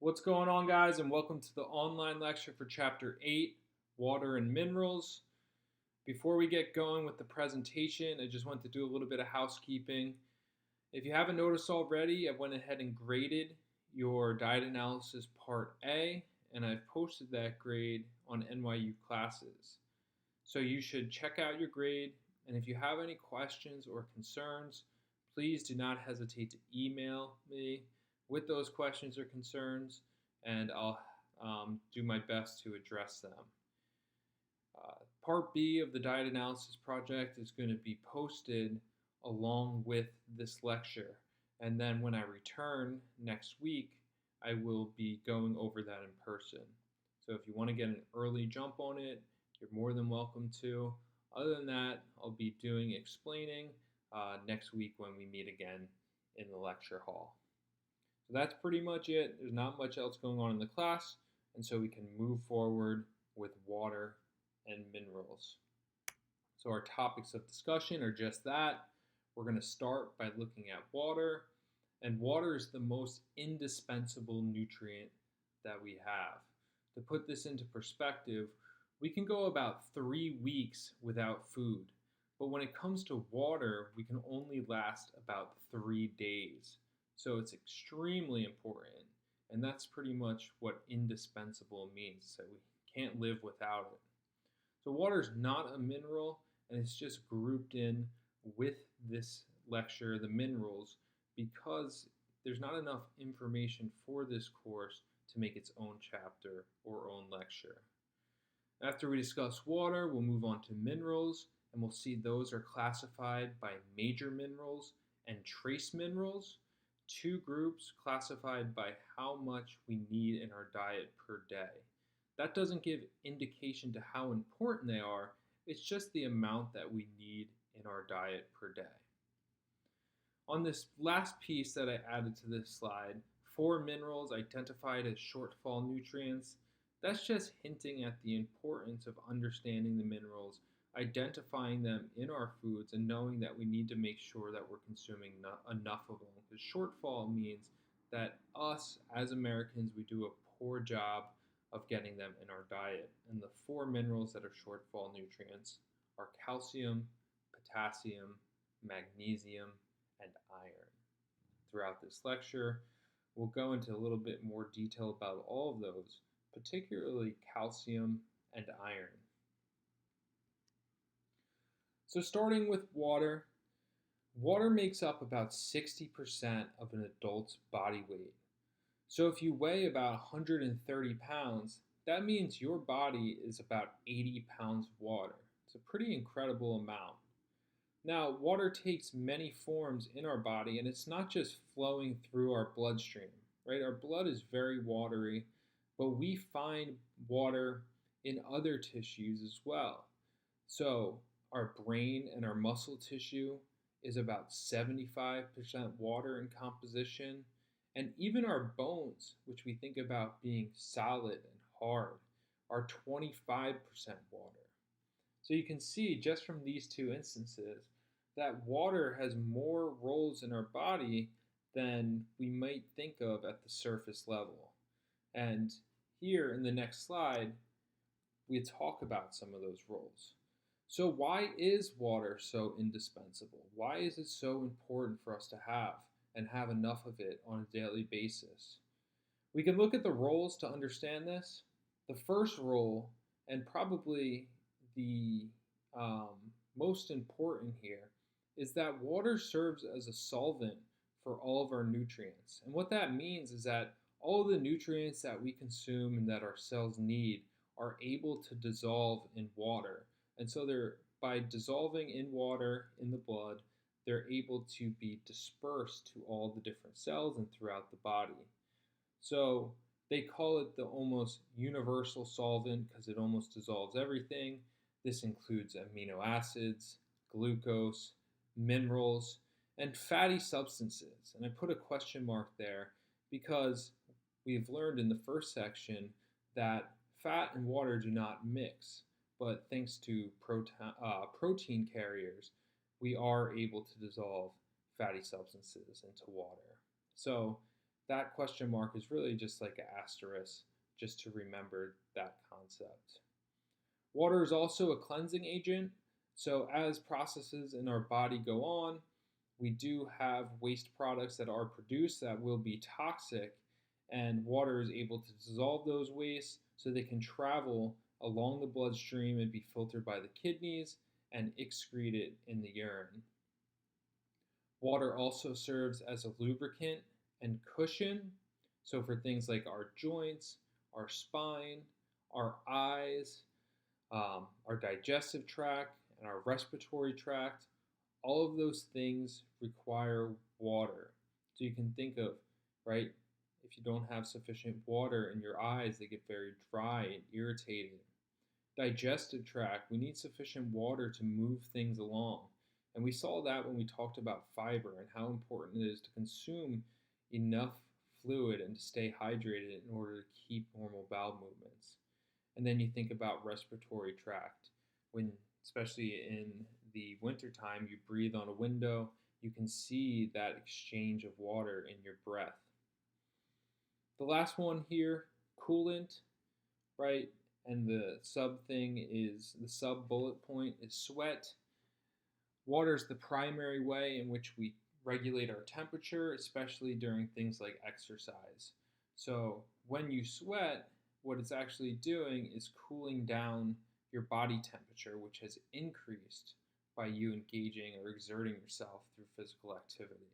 What's going on, guys, and welcome to the online lecture for Chapter 8, Water and Minerals. Before we get going with the presentation, I just want to do a little bit of housekeeping. If you haven't noticed already, I went ahead and graded your diet analysis part A, and I've posted that grade on NYU Classes. So you should check out your grade, and if you have any questions or concerns, please do not hesitate to email me with those questions or concerns, and I'll do my best to address them. Part B of the diet analysis project is going to be posted along with this lecture, and then when I return next week, I will be going over that in person. So if you want to get an early jump on it, you're more than welcome to. Other than that, I'll be doing explaining next week when we meet again in the lecture hall. So that's pretty much it. There's not much else going on in the class, and so we can move forward with water and minerals. So our topics of discussion are just that. We're going to start by looking at water, and water is the most indispensable nutrient that we have. To put this into perspective, we can go about 3 weeks without food, but when it comes to water, we can only last about 3 days. So it's extremely important, and that's pretty much what indispensable means. So we can't live without it. So water is not a mineral, and it's just grouped in with this lecture, the minerals, because there's not enough information for this course to make its own chapter or own lecture. After we discuss water, we'll move on to minerals, and we'll see those are classified by major minerals and trace minerals, two groups classified by how much we need in our diet per day. That doesn't give indication to how important they are, it's just the amount that we need in our diet per day. On this last piece that I added to this slide, 4 minerals identified as shortfall nutrients, that's just hinting at the importance of understanding the minerals, identifying them in our foods, and knowing that we need to make sure that we're consuming enough of them. Because shortfall means that us as Americans, we do a poor job of getting them in our diet. And the 4 minerals that are shortfall nutrients are calcium, potassium, magnesium, and iron. Throughout this lecture, we'll go into a little bit more detail about all of those, particularly calcium and iron. So starting with water, water makes up about 60% of an adult's body weight. So if you weigh about 130 pounds, that means your body is about 80 pounds of water. It's a pretty incredible amount. Now, water takes many forms in our body, and it's not just flowing through our bloodstream, right? Our blood is very watery, but we find water in other tissues as well. So our brain and our muscle tissue is about 75% water in composition, and even our bones, which we think about being solid and hard, are 25% water. So you can see just from these two instances that water has more roles in our body than we might think of at the surface level. And here in the next slide, we talk about some of those roles. So why is water so indispensable? Why is it so important for us to have and have enough of it on a daily basis? We can look at the roles to understand this. The first role, and probably the most important here, is that water serves as a solvent for all of our nutrients. And what that means is that all of the nutrients that we consume and that our cells need are able to dissolve in water. And so by dissolving in water in the blood, they're able to be dispersed to all the different cells and throughout the body. So they call it the almost universal solvent because it almost dissolves everything. This includes amino acids, glucose, minerals, and fatty substances. And I put a question mark there because we've learned in the first section that fat and water do not mix, but thanks to protein carriers, we are able to dissolve fatty substances into water. So that question mark is really just like an asterisk just to remember that concept. Water is also a cleansing agent. So, as processes in our body go on, we do have waste products that are produced that will be toxic, and water is able to dissolve those wastes so they can travel along the bloodstream and be filtered by the kidneys and excreted in the urine. Water also serves as a lubricant and cushion. So, for things like our joints, our spine, our eyes, our digestive tract, and our respiratory tract, all of those things require water. So, you can think of, right, if you don't have sufficient water in your eyes, they get very dry and irritated. Digestive tract, we need sufficient water to move things along. And we saw that when we talked about fiber and how important it is to consume enough fluid and to stay hydrated in order to keep normal bowel movements. And then you think about respiratory tract. When, especially in the wintertime, you breathe on a window, you can see that exchange of water in your breath. The last one here, coolant, right? And the sub bullet point is sweat. Water is the primary way in which we regulate our temperature, especially during things like exercise. So when you sweat, what it's actually doing is cooling down your body temperature, which has increased by you engaging or exerting yourself through physical activity.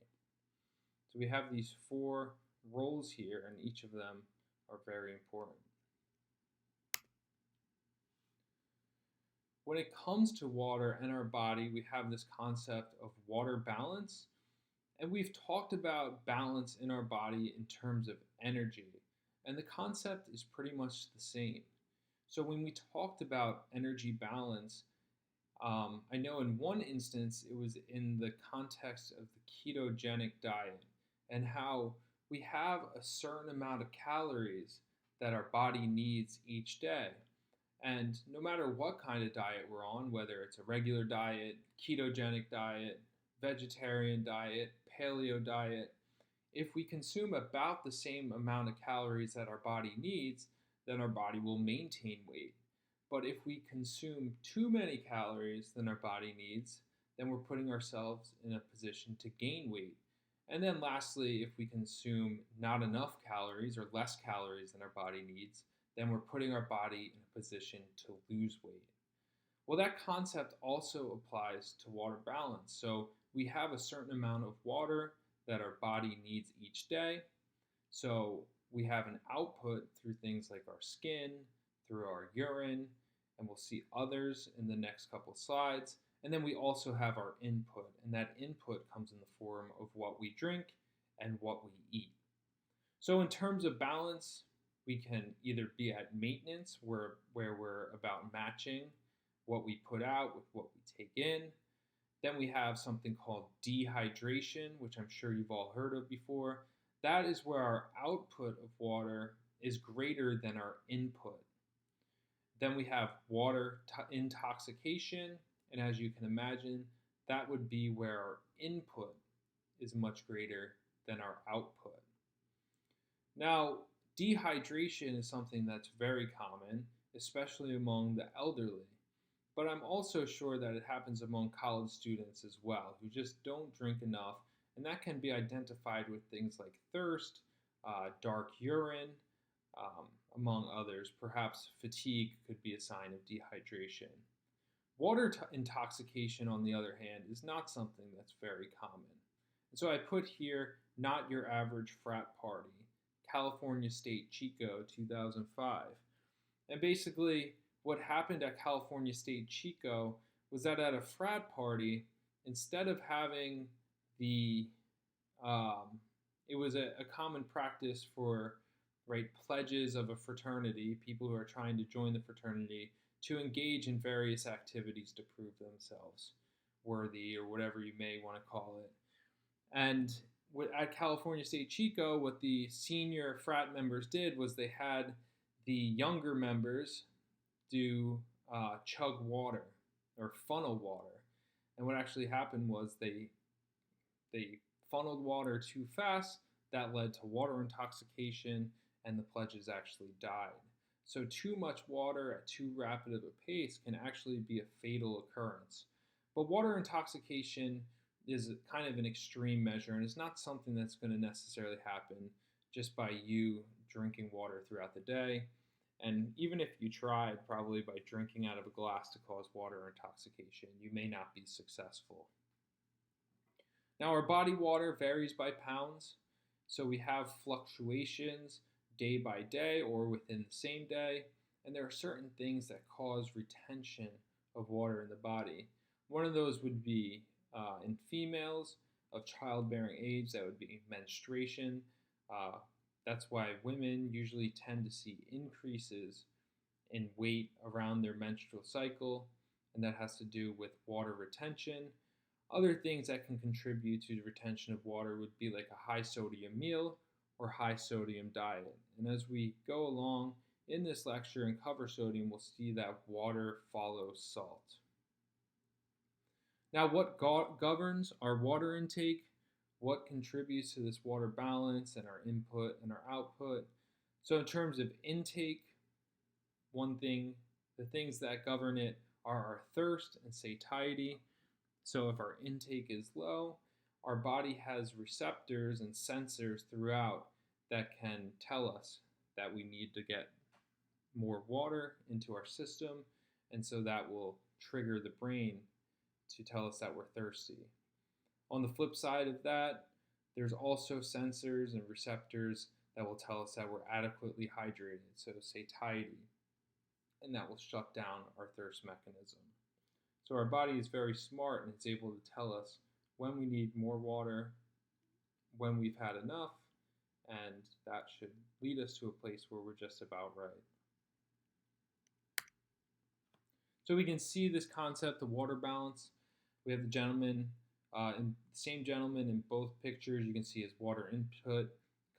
So we have these four roles here, and each of them are very important. When it comes to water and our body, we have this concept of water balance. And we've talked about balance in our body in terms of energy. And the concept is pretty much the same. So when we talked about energy balance, I know in one instance it was in the context of the ketogenic diet and how we have a certain amount of calories that our body needs each day. And no matter what kind of diet we're on, whether it's a regular diet, ketogenic diet, vegetarian diet, paleo diet, if we consume about the same amount of calories that our body needs, then our body will maintain weight. But if we consume too many calories than our body needs, then we're putting ourselves in a position to gain weight. And then lastly, if we consume not enough calories or less calories than our body needs, then we're putting our body in a position to lose weight. Well, that concept also applies to water balance. So we have a certain amount of water that our body needs each day. So we have an output through things like our skin, through our urine, and we'll see others in the next couple slides. And then we also have our input, and that input comes in the form of what we drink and what we eat. So in terms of balance, we can either be at maintenance, where we're about matching what we put out with what we take in. Then we have something called dehydration, which I'm sure you've all heard of before. That is where our output of water is greater than our input. Then we have water intoxication, and as you can imagine, that would be where our input is much greater than our output. Now, dehydration is something that's very common, especially among the elderly. But I'm also sure that it happens among college students as well, who just don't drink enough. And that can be identified with things like thirst, dark urine, among others. Perhaps fatigue could be a sign of dehydration. Water intoxication, on the other hand, is not something that's very common. And so I put here, not your average frat party. California State Chico 2005. And basically, what happened at California State Chico was that at a frat party, instead of having it was a common practice for pledges of a fraternity, people who are trying to join the fraternity, to engage in various activities to prove themselves worthy or whatever you may want to call it. And at California State Chico, what the senior frat members did was they had the younger members do chug water or funnel water. And what actually happened was they funneled water too fast, that led to water intoxication, and the pledges actually died. So, too much water at too rapid of a pace can actually be a fatal occurrence. But water intoxication is kind of an extreme measure, and it's not something that's going to necessarily happen just by you drinking water throughout the day. And even if you tried, probably by drinking out of a glass to cause water intoxication, you may not be successful. Now, our body water varies by pounds, so we have fluctuations day by day or within the same day, and there are certain things that cause retention of water in the body. One of those would be in females of childbearing age, that would be menstruation. Uh, that's why women usually tend to see increases in weight around their menstrual cycle, and that has to do with water retention. Other things that can contribute to the retention of water would be like a high sodium meal or high sodium diet. And as we go along in this lecture and cover sodium, we'll see that water follows salt. Now, what governs our water intake? What contributes to this water balance and our input and our output? So, in terms of intake, the things that govern it are our thirst and satiety. So, if our intake is low, our body has receptors and sensors throughout that can tell us that we need to get more water into our system, and so that will trigger the brain to tell us that we're thirsty. On the flip side of that, there's also sensors and receptors that will tell us that we're adequately hydrated, so satiety, and that will shut down our thirst mechanism. So our body is very smart and it's able to tell us when we need more water, when we've had enough, and that should lead us to a place where we're just about right. So we can see this concept of water balance. We have the gentleman, same gentleman in both pictures. You can see his water input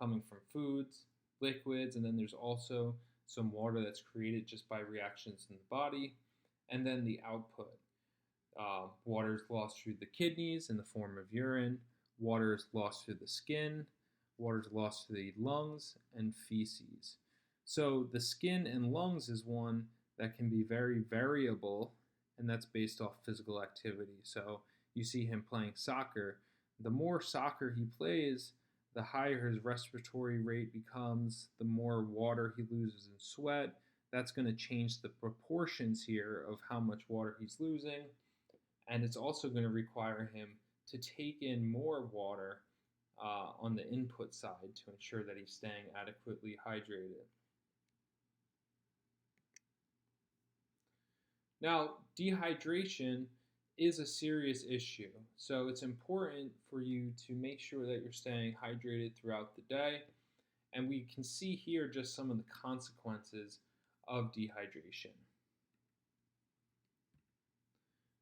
coming from foods, liquids, and then there's also some water that's created just by reactions in the body, and then the output. Water is lost through the kidneys in the form of urine, water is lost through the skin, water is lost through the lungs, and feces. So the skin and lungs is one that can be very variable, and that's based off physical activity. So you see him playing soccer. The more soccer he plays, the higher his respiratory rate becomes, the more water he loses in sweat. That's going to change the proportions here of how much water he's losing. And it's also going to require him to take in more water on the input side to ensure that he's staying adequately hydrated. Now, dehydration is a serious issue, so it's important for you to make sure that you're staying hydrated throughout the day. And we can see here just some of the consequences of dehydration.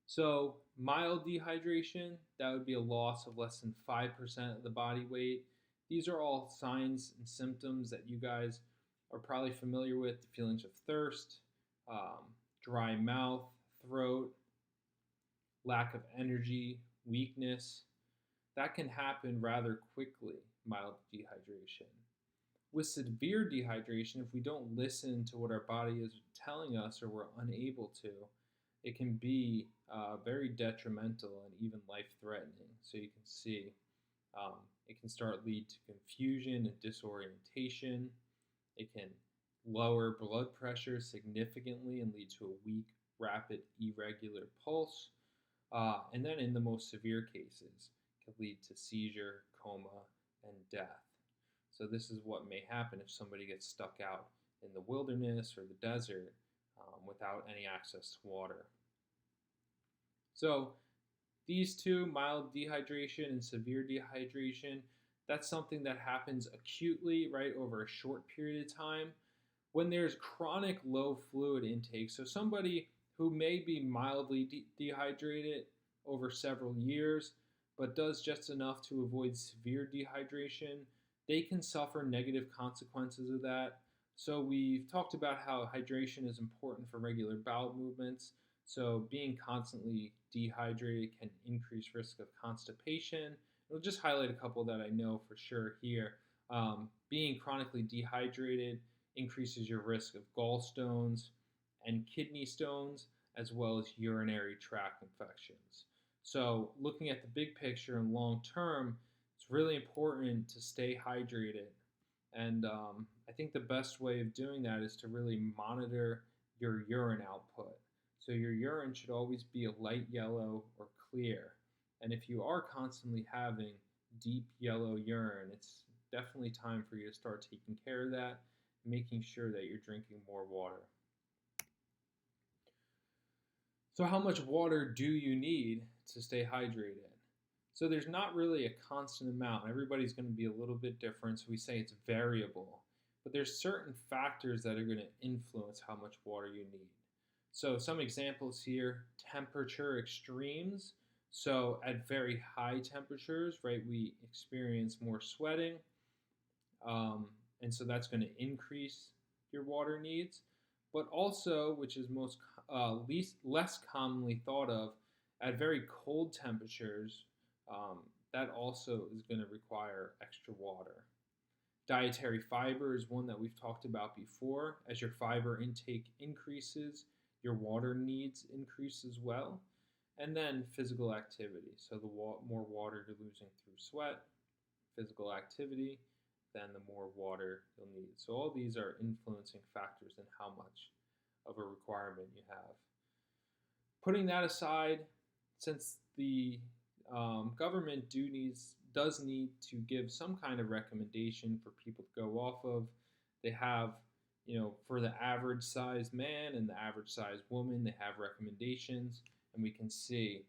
So mild dehydration, that would be a loss of less than 5% of the body weight. These are all signs and symptoms that you guys are probably familiar with, the feelings of thirst, dry mouth, throat, lack of energy, weakness. That can happen rather quickly, mild dehydration. With severe dehydration, if we don't listen to what our body is telling us or we're unable to, it can be very detrimental and even life-threatening. So you can see it can lead to confusion and disorientation. It can lower blood pressure significantly and lead to a weak, rapid, irregular pulse. And then in the most severe cases, it can lead to seizure, coma, and death. So this is what may happen if somebody gets stuck out in the wilderness or the desert without any access to water. So these two, mild dehydration and severe dehydration, that's something that happens acutely, right, over a short period of time. When there's chronic low fluid intake, so somebody who may be mildly dehydrated over several years, but does just enough to avoid severe dehydration, they can suffer negative consequences of that. So we've talked about how hydration is important for regular bowel movements. So being constantly dehydrated can increase risk of constipation. I'll just highlight a couple that I know for sure here. Being chronically dehydrated increases your risk of gallstones and kidney stones, as well as urinary tract infections. So, looking at the big picture and long term, it's really important to stay hydrated. And I think the best way of doing that is to really monitor your urine output. So, your urine should always be a light yellow or clear. And if you are constantly having deep yellow urine, it's definitely time for you to start taking care of that, making sure that you're drinking more water. So, how much water do you need to stay hydrated? So, there's not really a constant amount. Everybody's going to be a little bit different, so we say it's variable. But there's certain factors that are going to influence how much water you need. So, some examples here: temperature extremes. So, at very high temperatures, right, we experience more sweating, um, and so that's going to increase your water needs. But also, which is most least less commonly thought of, at very cold temperatures, um, that also is going to require extra water. Dietary fiber is one that we've talked about before. As your fiber intake increases, your water needs increase as well. And then physical activity. So the more water you're losing through sweat, physical activity, then the more water you'll need. So all these are influencing factors in how much of a requirement you have. Putting that aside, since the government does need to give some kind of recommendation for people to go off of, they have, for the average size man and the average size woman, they have recommendations, and we can see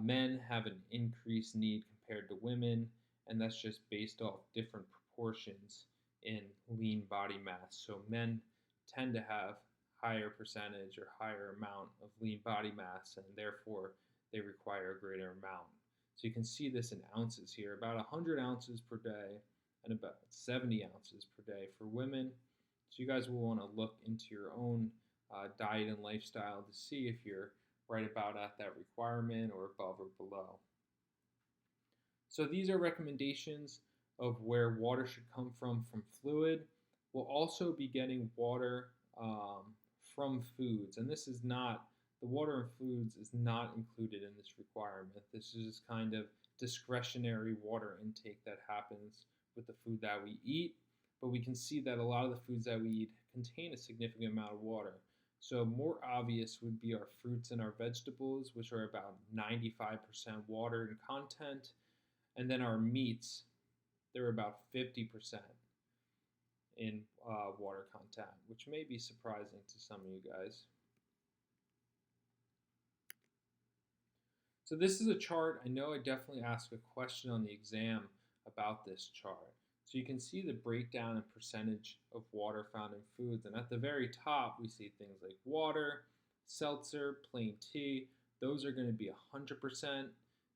men have an increased need compared to women, and that's just based off different proportions in lean body mass. So men tend to have higher percentage or higher amount of lean body mass, and therefore they require a greater amount. So you can see this in ounces here, about 100 ounces per day and about 70 ounces per day for women. So you guys will want to look into your own diet and lifestyle to see if you're right about at that requirement or above or below. So these are recommendations of where water should come from fluid. We'll also be getting water from foods, and this is not, the water and foods is not included in this requirement. This is just kind of discretionary water intake that happens with the food that we eat, but we can see that a lot of the foods that we eat contain a significant amount of water. So more obvious would be our fruits and our vegetables, which are about 95% water in content, and then our meats, they're about 50% in water content, which may be surprising to some of you guys. So this is a chart. I know I definitely asked a question on the exam about this chart. So you can see the breakdown and percentage of water found in foods. And at the very top, we see things like water, seltzer, plain tea. Those are going to be 100%.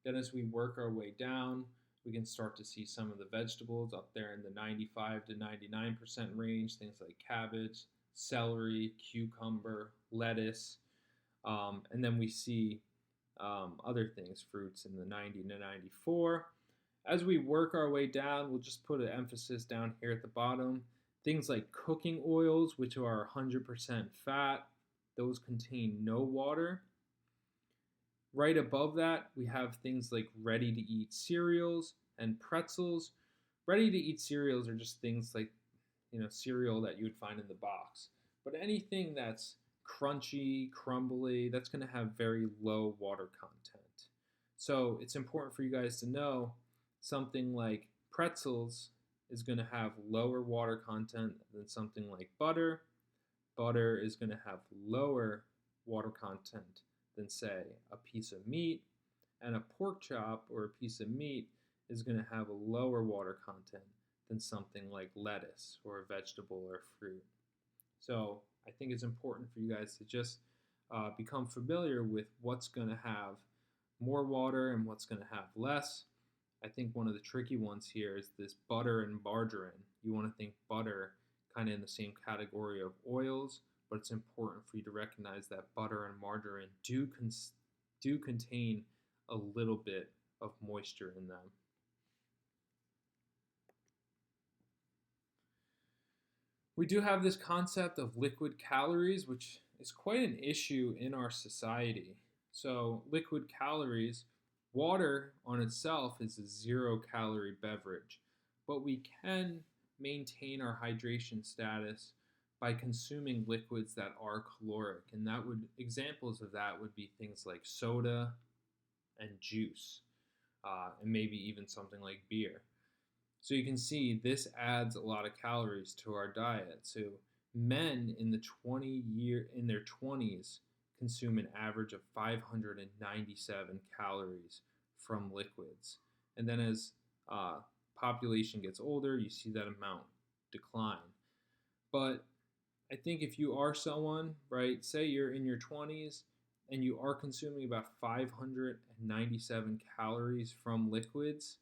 Then as we work our way down, we can start to see some of the vegetables up there in the 95 to 99% range, things like cabbage, celery, cucumber, lettuce. And then we see other things, fruits in the 90 to 94. As we work our way down, we'll just put an emphasis down here at the bottom. Things like cooking oils, which are 100% fat, those contain no water. Right above that, we have things like ready-to-eat cereals and pretzels. Ready-to-eat cereals are just things like, cereal that you would find in the box. But anything that's crunchy, crumbly, that's going to have very low water content. So it's important for you guys to know something like pretzels is going to have lower water content than something like butter. Butter is going to have lower water content than, say, a piece of meat. And a pork chop or a piece of meat is going to have a lower water content than something like lettuce or a vegetable or fruit. So I think it's important for you guys to just become familiar with what's going to have more water and what's going to have less. I think one of the tricky ones here is this butter and margarine. You want to think butter kind of in the same category of oils, but it's important for you to recognize that butter and margarine do contain a little bit of moisture in them. We do have this concept of liquid calories, which is quite an issue in our society. So, liquid calories, water on itself is a 0 calorie beverage, but we can maintain our hydration status by consuming liquids that are caloric. And that would examples of that would be things like soda and juice, and maybe even something like beer. So you can see this adds a lot of calories to our diet. So men in their 20s consume an average of 597 calories from liquids. And then as population gets older, you see that amount decline. But I think if you are someone, right, say you're in your 20s and you are consuming about 597 calories from liquids,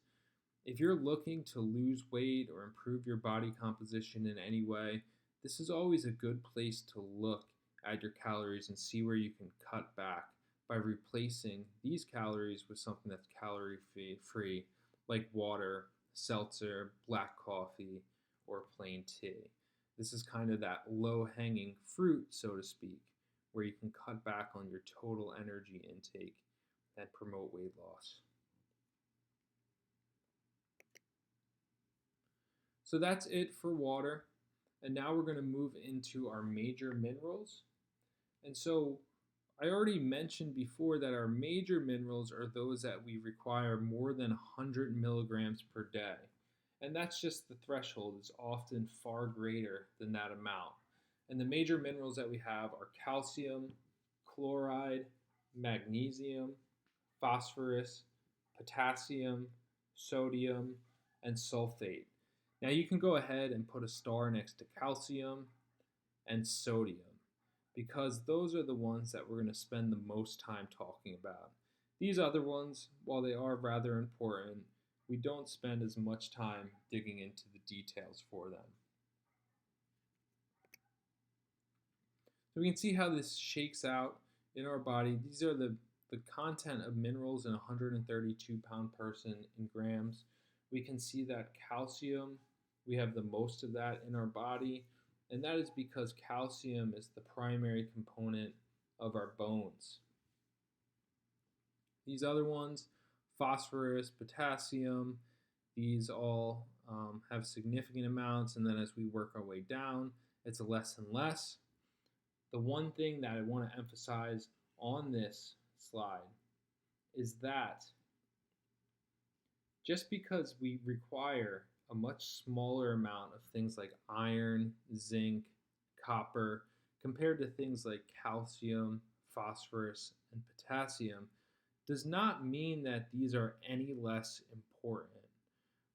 if you're looking to lose weight or improve your body composition in any way, this is always a good place to look at your calories and see where you can cut back by replacing these calories with something that's calorie free, like water, seltzer, black coffee, or plain tea. This is kind of that low hanging fruit, so to speak, where you can cut back on your total energy intake and promote weight loss. So that's it for water. And now we're going to move into our major minerals. And so I already mentioned before that our major minerals are those that we require more than 100 milligrams per day. And that's just the threshold. It's often far greater than that amount. And the major minerals that we have are calcium, chloride, magnesium, phosphorus, potassium, sodium, and sulfate. Now you can go ahead and put a star next to calcium and sodium because those are the ones that we're going to spend the most time talking about. These other ones, while they are rather important, we don't spend as much time digging into the details for them. So we can see how this shakes out in our body. These are the content of minerals in a 132-pound person in grams. We can see that calcium, we have the most of that in our body, and that is because calcium is the primary component of our bones. These other ones, phosphorus, potassium, these all have significant amounts, and then as we work our way down, it's less and less. The one thing that I want to emphasize on this slide is that just because we require a much smaller amount of things like iron, zinc, copper, compared to things like calcium, phosphorus, and potassium, does not mean that these are any less important,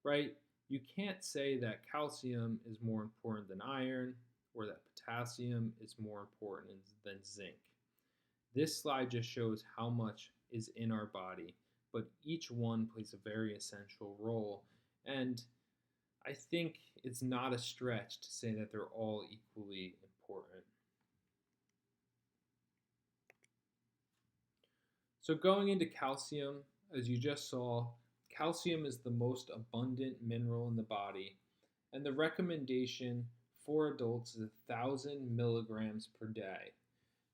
right? You can't say that calcium is more important than iron or that potassium is more important than zinc. This slide just shows how much is in our body, but each one plays a very essential role. And I think it's not a stretch to say that they're all equally important. So going into calcium, as you just saw, calcium is the most abundant mineral in the body, and the recommendation for adults is 1,000 milligrams per day.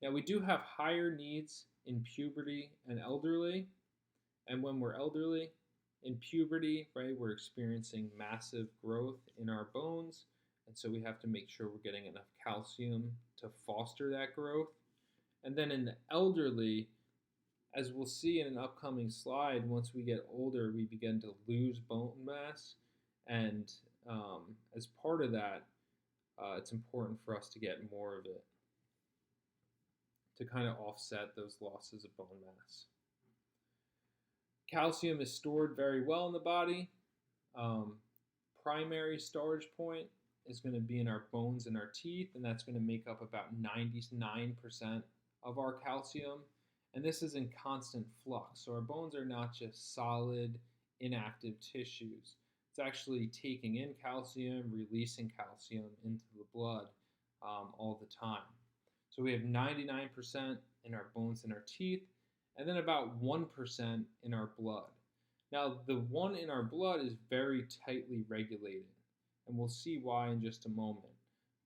Now we do have higher needs in puberty and elderly, and when we're elderly, in puberty, right, we're experiencing massive growth in our bones, and so we have to make sure we're getting enough calcium to foster that growth. And then in the elderly, as we'll see in an upcoming slide, once we get older, we begin to lose bone mass, and as part of that, it's important for us to get more of it to kind of offset those losses of bone mass. Calcium is stored very well in the body. Primary storage point is going to be in our bones and our teeth, and that's going to make up about 99% of our calcium. And this is in constant flux. So our bones are not just solid, inactive tissues. It's actually taking in calcium, releasing calcium into the blood all the time. So we have 99% in our bones and our teeth, and then about 1% in our blood. Now, the one in our blood is very tightly regulated, and we'll see why in just a moment.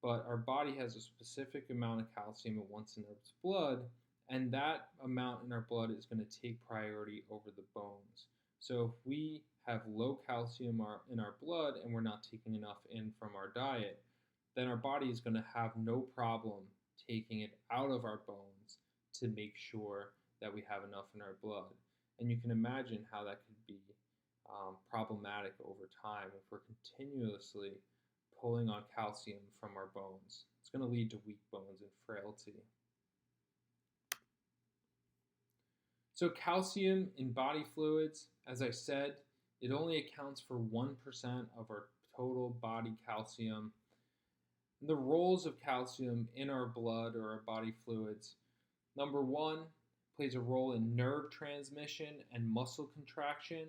but our body has a specific amount of calcium it wants in its blood, and that amount in our blood is going to take priority over the bones. So if we have low calcium in our blood and we're not taking enough in from our diet, then our body is going to have no problem taking it out of our bones to make sure that we have enough in our blood. And you can imagine how that could be problematic over time if we're continuously pulling on calcium from our bones. It's going to lead to weak bones and frailty. So calcium in body fluids, as I said, it only accounts for 1% of our total body calcium. The roles of calcium in our blood or our body fluids: number one, plays a role in nerve transmission and muscle contraction.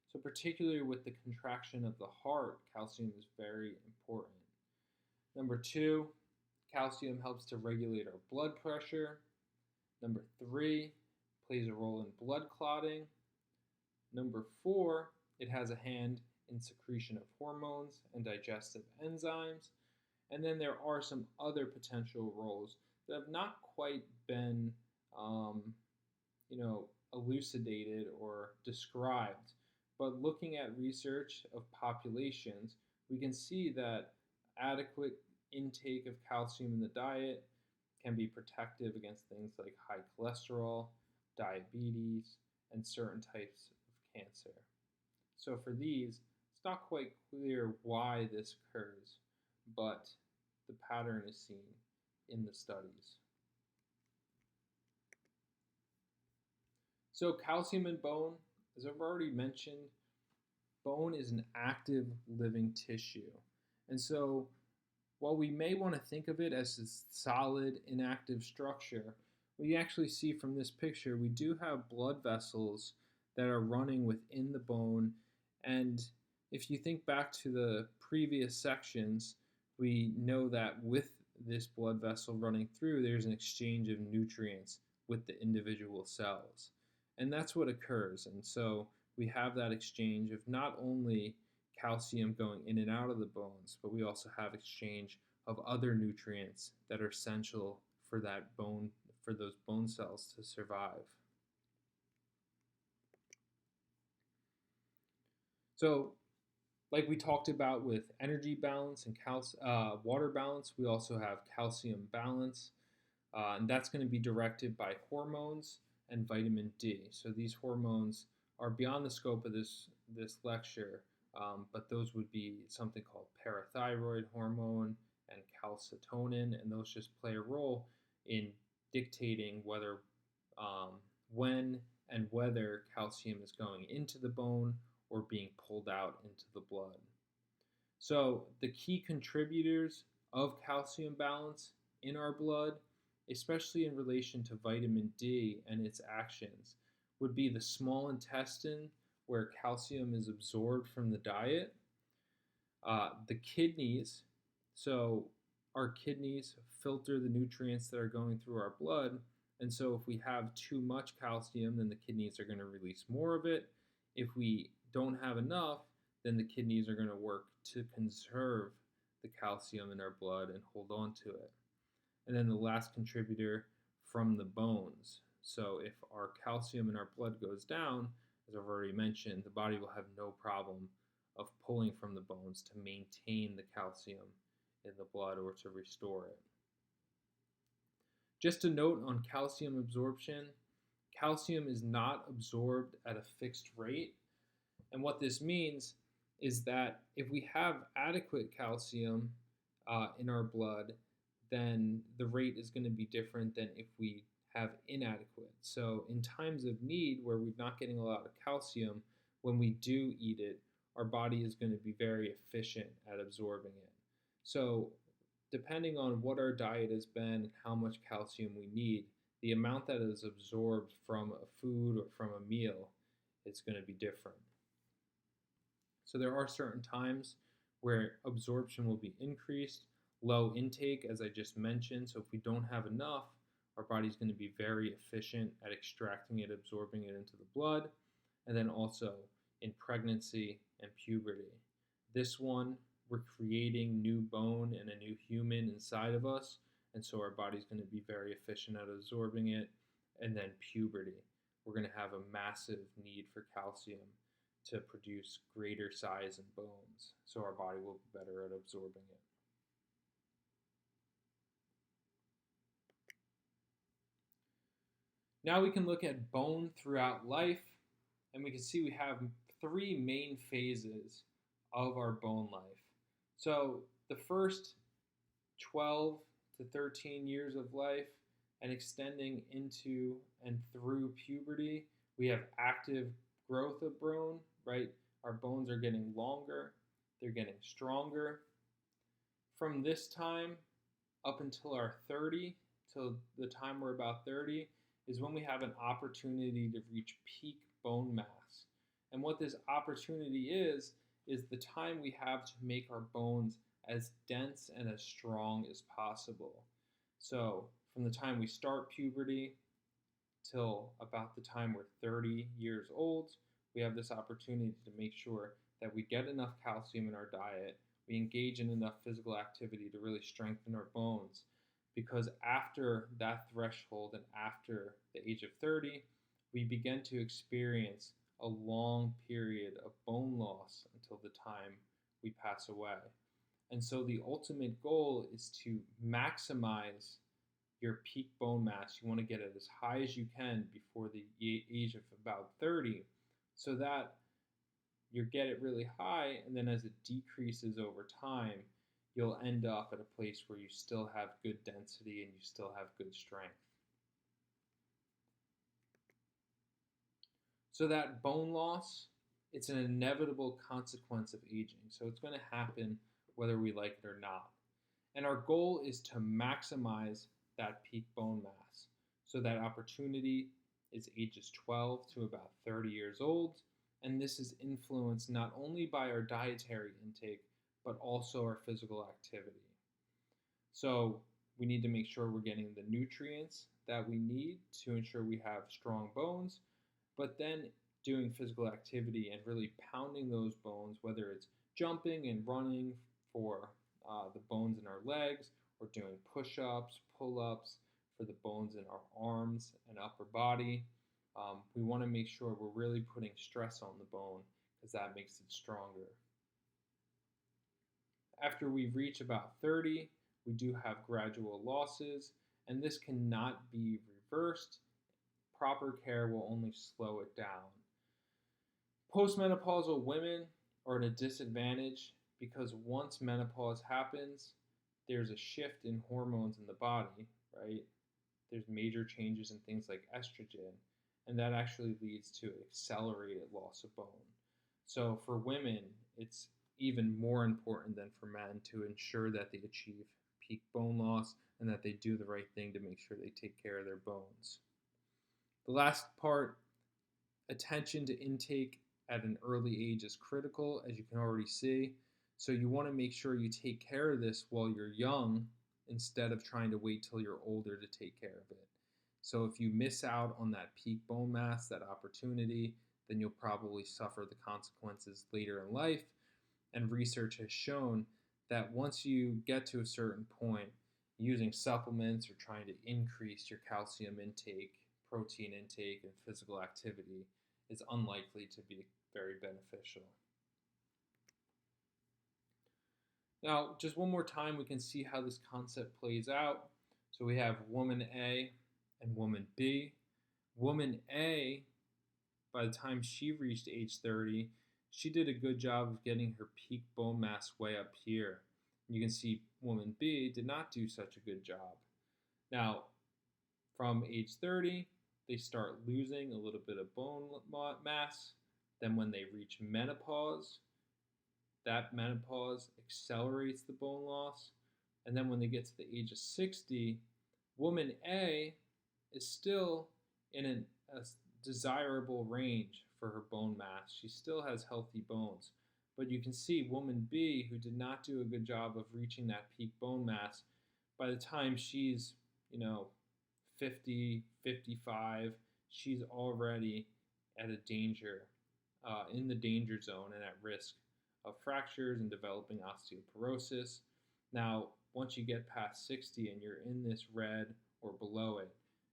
So particularly with the contraction of the heart, calcium is very important. Number two, calcium helps to regulate our blood pressure. Number three, plays a role in blood clotting. Number four, it has a hand in secretion of hormones and digestive enzymes. And then there are some other potential roles that have not quite been, elucidated or described. But looking at research of populations, we can see that adequate intake of calcium in the diet can be protective against things like high cholesterol, diabetes, and certain types of cancer. So for these, it's not quite clear why this occurs, but the pattern is seen in the studies. So calcium in bone, as I've already mentioned, bone is an active living tissue. And so while we may want to think of it as a solid, inactive structure, we actually see from this picture, we do have blood vessels that are running within the bone. And if you think back to the previous sections, we know that with this blood vessel running through, there's an exchange of nutrients with the individual cells. And that's what occurs. And so we have that exchange of not only calcium going in and out of the bones, but we also have exchange of other nutrients that are essential for that bone, for those bone cells to survive. So, like we talked about with energy balance and water balance, we also have calcium balance, and that's going to be directed by hormones and vitamin D. So these hormones are beyond the scope of this lecture, but those would be something called parathyroid hormone and calcitonin, and those just play a role in dictating whether, when and whether calcium is going into the bone or being pulled out into the blood. So the key contributors of calcium balance in our blood, especially in relation to vitamin D and its actions, would be the small intestine, where calcium is absorbed from the diet, the kidneys. So our kidneys filter the nutrients that are going through our blood, and so if we have too much calcium, then the kidneys are going to release more of it. If we don't have enough, then the kidneys are going to work to conserve the calcium in our blood and hold on to it. And then the last contributor from the bones. So if our calcium in our blood goes down, as I've already mentioned, the body will have no problem of pulling from the bones to maintain the calcium in the blood or to restore it. Just a note on calcium absorption: calcium is not absorbed at a fixed rate. And what this means is that if we have adequate calcium in our blood, then the rate is going to be different than if we have inadequate. So in times of need where we're not getting a lot of calcium, when we do eat it, our body is going to be very efficient at absorbing it. So depending on what our diet has been and how much calcium we need, the amount that is absorbed from a food or from a meal, it's going to be different. So there are certain times where absorption will be increased, low intake, as I just mentioned. So if we don't have enough, our body's going to be very efficient at extracting it, absorbing it into the blood. And then also in pregnancy and puberty. This one we're creating new bone and a new human inside of us, and so our body's going to be very efficient at absorbing it. And then puberty, we're going to have a massive need for calcium to produce greater size in bones, so our body will be better at absorbing it. Now we can look at bone throughout life, and we can see we have three main phases of our bone life. So the first 12 to 13 years of life and extending into and through puberty, we have active growth of bone, right? Our bones are getting longer, they're getting stronger. From this time up until our 30, till the time we're about 30, is when we have an opportunity to reach peak bone mass. And what this opportunity is the time we have to make our bones as dense and as strong as possible. So from the time we start puberty till about the time we're 30 years old, we have this opportunity to make sure that we get enough calcium in our diet, we engage in enough physical activity to really strengthen our bones. Because after that threshold and after the age of 30, we begin to experience a long period of bone loss until the time we pass away. And so the ultimate goal is to maximize your peak bone mass. You want to get it as high as you can before the age of about 30, so that you get it really high, and then as it decreases over time, you'll end up at a place where you still have good density and you still have good strength. So that bone loss, it's an inevitable consequence of aging. So it's going to happen whether we like it or not. And our goal is to maximize that peak bone mass. So that opportunity is ages 12 to about 30 years old. And this is influenced not only by our dietary intake, but also our physical activity. So we need to make sure we're getting the nutrients that we need to ensure we have strong bones, but then doing physical activity and really pounding those bones, whether it's jumping and running for the bones in our legs, or doing push-ups, pull-ups for the bones in our arms and upper body. We want to make sure we're really putting stress on the bone, because that makes it stronger. After we reach about 30, we do have gradual losses, and this cannot be reversed. Proper care will only slow it down. Postmenopausal women are at a disadvantage because once menopause happens, there's a shift in hormones in the body, right? There's major changes in things like estrogen, and that actually leads to accelerated loss of bone. So for women, it's even more important than for men to ensure that they achieve peak bone loss and that they do the right thing to make sure they take care of their bones. The last part, attention to intake at an early age is critical, as you can already see. So you want to make sure you take care of this while you're young instead of trying to wait till you're older to take care of it. So if you miss out on that peak bone mass, that opportunity, then you'll probably suffer the consequences later in life. And research has shown that once you get to a certain point, using supplements or trying to increase your calcium intake, protein intake, and physical activity is unlikely to be very beneficial. Now, just one more time, we can see how this concept plays out. So we have woman A and woman B. Woman A, by the time she reached age 30, she did a good job of getting her peak bone mass way up here. You can see woman B did not do such a good job. Now, from age 30, they start losing a little bit of bone mass. Then when they reach menopause, that menopause accelerates the bone loss. And then when they get to the age of 60, woman A is still in a desirable range for her bone mass. She still has healthy bones. But you can see woman B, who did not do a good job of reaching that peak bone mass, by the time she's, 50, 55, she's already at a danger, in the danger zone and at risk of fractures and developing osteoporosis. Now, once you get past 60 and you're in this red or below it,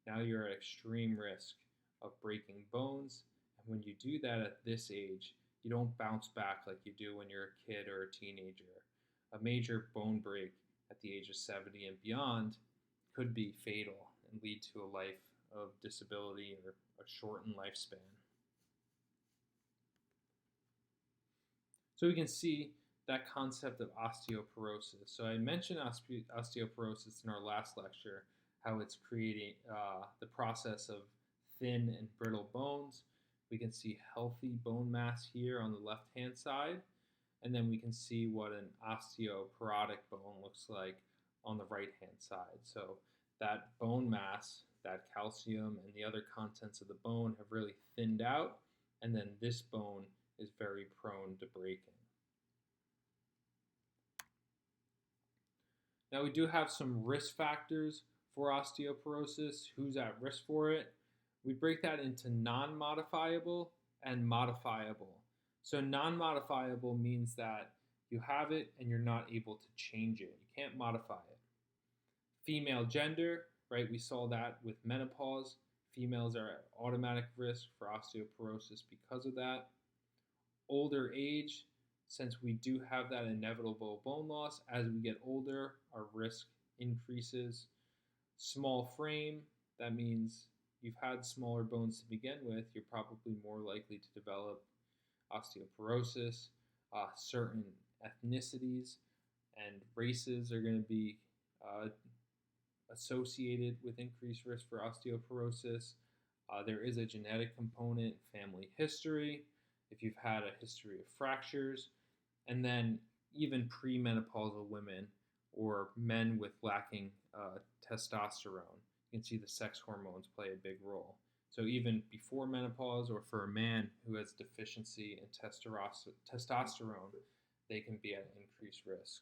now you're at extreme risk of breaking bones. And when you do that at this age, you don't bounce back like you do when you're a kid or a teenager. A major bone break at the age of 70 and beyond could be fatal and lead to a life of disability or a shortened lifespan. So we can see that concept of osteoporosis. So I mentioned osteoporosis in our last lecture, how it's creating the process of thin and brittle bones. We can see healthy bone mass here on the left-hand side, and then we can see what an osteoporotic bone looks like on the right-hand side. So that bone mass, that calcium and the other contents of the bone have really thinned out, and then this bone is very prone to breaking. Now we do have some risk factors for osteoporosis. Who's at risk for it? We break that into non-modifiable and modifiable. So non-modifiable means that you have it and you're not able to change it. You can't modify it. Female gender, right? We saw that with menopause. Females are at automatic risk for osteoporosis because of that. Older age, since we do have that inevitable bone loss, as we get older, our risk increases. Small frame, that means you've had smaller bones to begin with, you're probably more likely to develop osteoporosis. Certain ethnicities and races are going to be associated with increased risk for osteoporosis. There is a genetic component, family history, if you've had a history of fractures, and then even premenopausal women or men with lacking testosterone. You can see the sex hormones play a big role. So even before menopause, or for a man who has deficiency in testosterone, they can be at increased risk.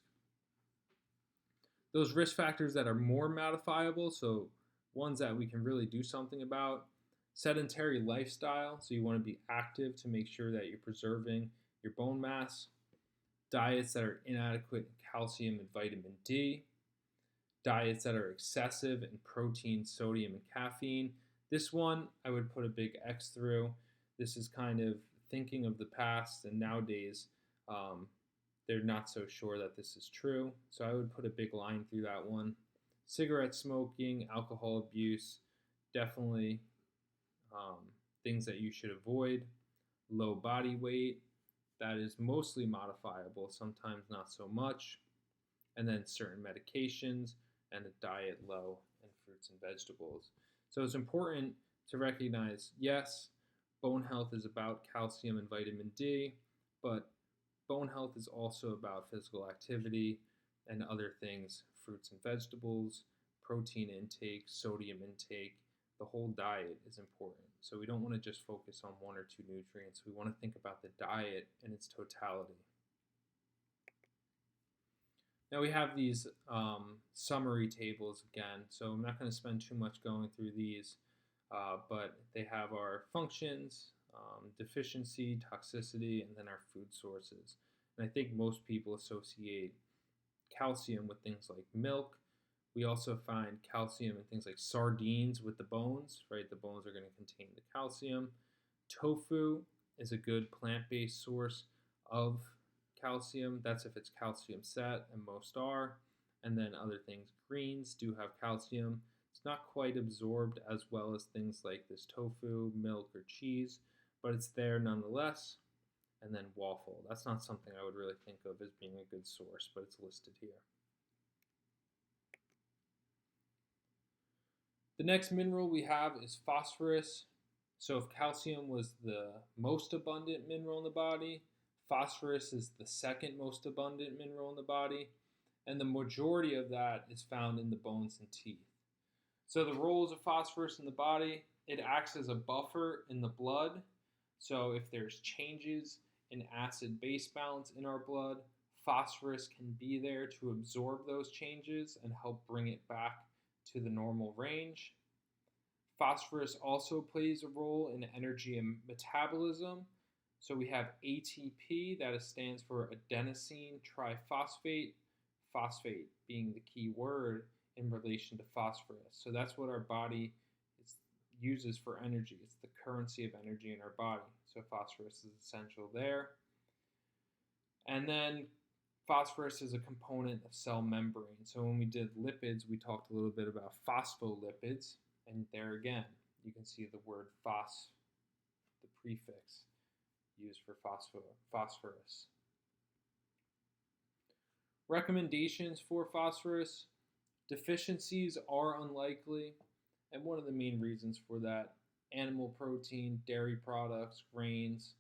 Those risk factors that are more modifiable, so ones that we can really do something about: sedentary lifestyle, so you want to be active to make sure that you're preserving your bone mass; diets that are inadequate in calcium and vitamin D; diets that are excessive in protein, sodium, and caffeine. This one I would put a big X through. This is kind of thinking of the past, and nowadays they're not so sure that this is true. So I would put a big line through that one. Cigarette smoking, alcohol abuse, definitely things that you should avoid. Low body weight, that is mostly modifiable, sometimes not so much. And then certain medications and a diet low in fruits and vegetables. So it's important to recognize, yes, bone health is about calcium and vitamin D, but bone health is also about physical activity and other things: fruits and vegetables, protein intake, sodium intake. The whole diet is important. So we don't want to just focus on one or two nutrients. We want to think about the diet in its totality. Now we have these summary tables again, so I'm not going to spend too much going through these, but they have our functions, deficiency, toxicity, and then our food sources. And I think most people associate calcium with things like milk. We also find calcium in things like sardines with the bones, right? The bones are going to contain the calcium. Tofu is a good plant-based source of calcium. That's if it's calcium set, and most are. And then other things, greens do have calcium. It's not quite absorbed as well as things like this tofu, milk, or cheese, but it's there nonetheless. And then waffle. That's not something I would really think of as being a good source, but it's listed here. The next mineral we have is phosphorus. So if calcium was the most abundant mineral in the body, phosphorus is the second most abundant mineral in the body, and the majority of that is found in the bones and teeth. So the roles of phosphorus in the body: it acts as a buffer in the blood. So if there's changes in acid-base balance in our blood, phosphorus can be there to absorb those changes and help bring it back to the normal range. Phosphorus also plays a role in energy and metabolism. So we have ATP, that stands for adenosine triphosphate, phosphate being the key word in relation to phosphorus. So that's what our body uses for energy. It's the currency of energy in our body. So phosphorus is essential there. And then phosphorus is a component of cell membrane. So when we did lipids, we talked a little bit about phospholipids. And there again, you can see the word phos, the prefix used for phosphorus. Recommendations for phosphorus. Deficiencies are unlikely, and one of the main reasons for that, animal protein, dairy products, grains.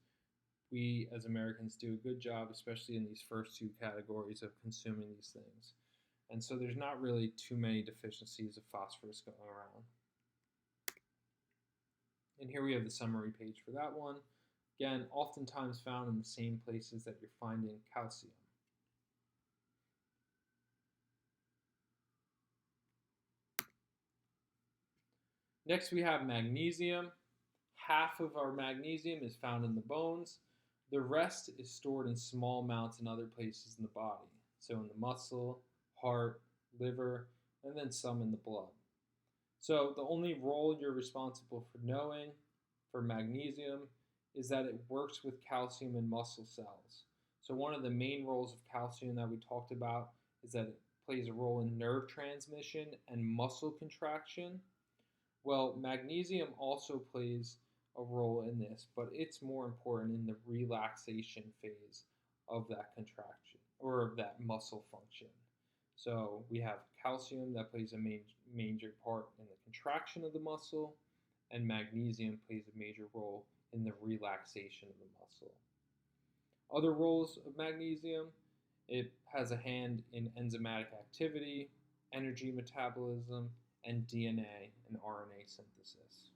We as Americans do a good job, especially in these first two categories, of consuming these things. And so there's not really too many deficiencies of phosphorus going around. And here we have the summary page for that one. Again, oftentimes found in the same places that you're finding calcium. Next we have magnesium. Half of our magnesium is found in the bones. The rest is stored in small amounts in other places in the body. So in the muscle, heart, liver, and then some in the blood. So the only role you're responsible for knowing for magnesium is that it works with calcium in muscle cells. So one of the main roles of calcium that we talked about is that it plays a role in nerve transmission and muscle contraction. Well, magnesium also plays a role in this, but it's more important in the relaxation phase of that contraction or of that muscle function. So we have calcium that plays a major part in the contraction of the muscle, and magnesium plays a major role in the relaxation of the muscle. Other roles of magnesium, it has a hand in enzymatic activity, energy metabolism, and DNA and RNA synthesis.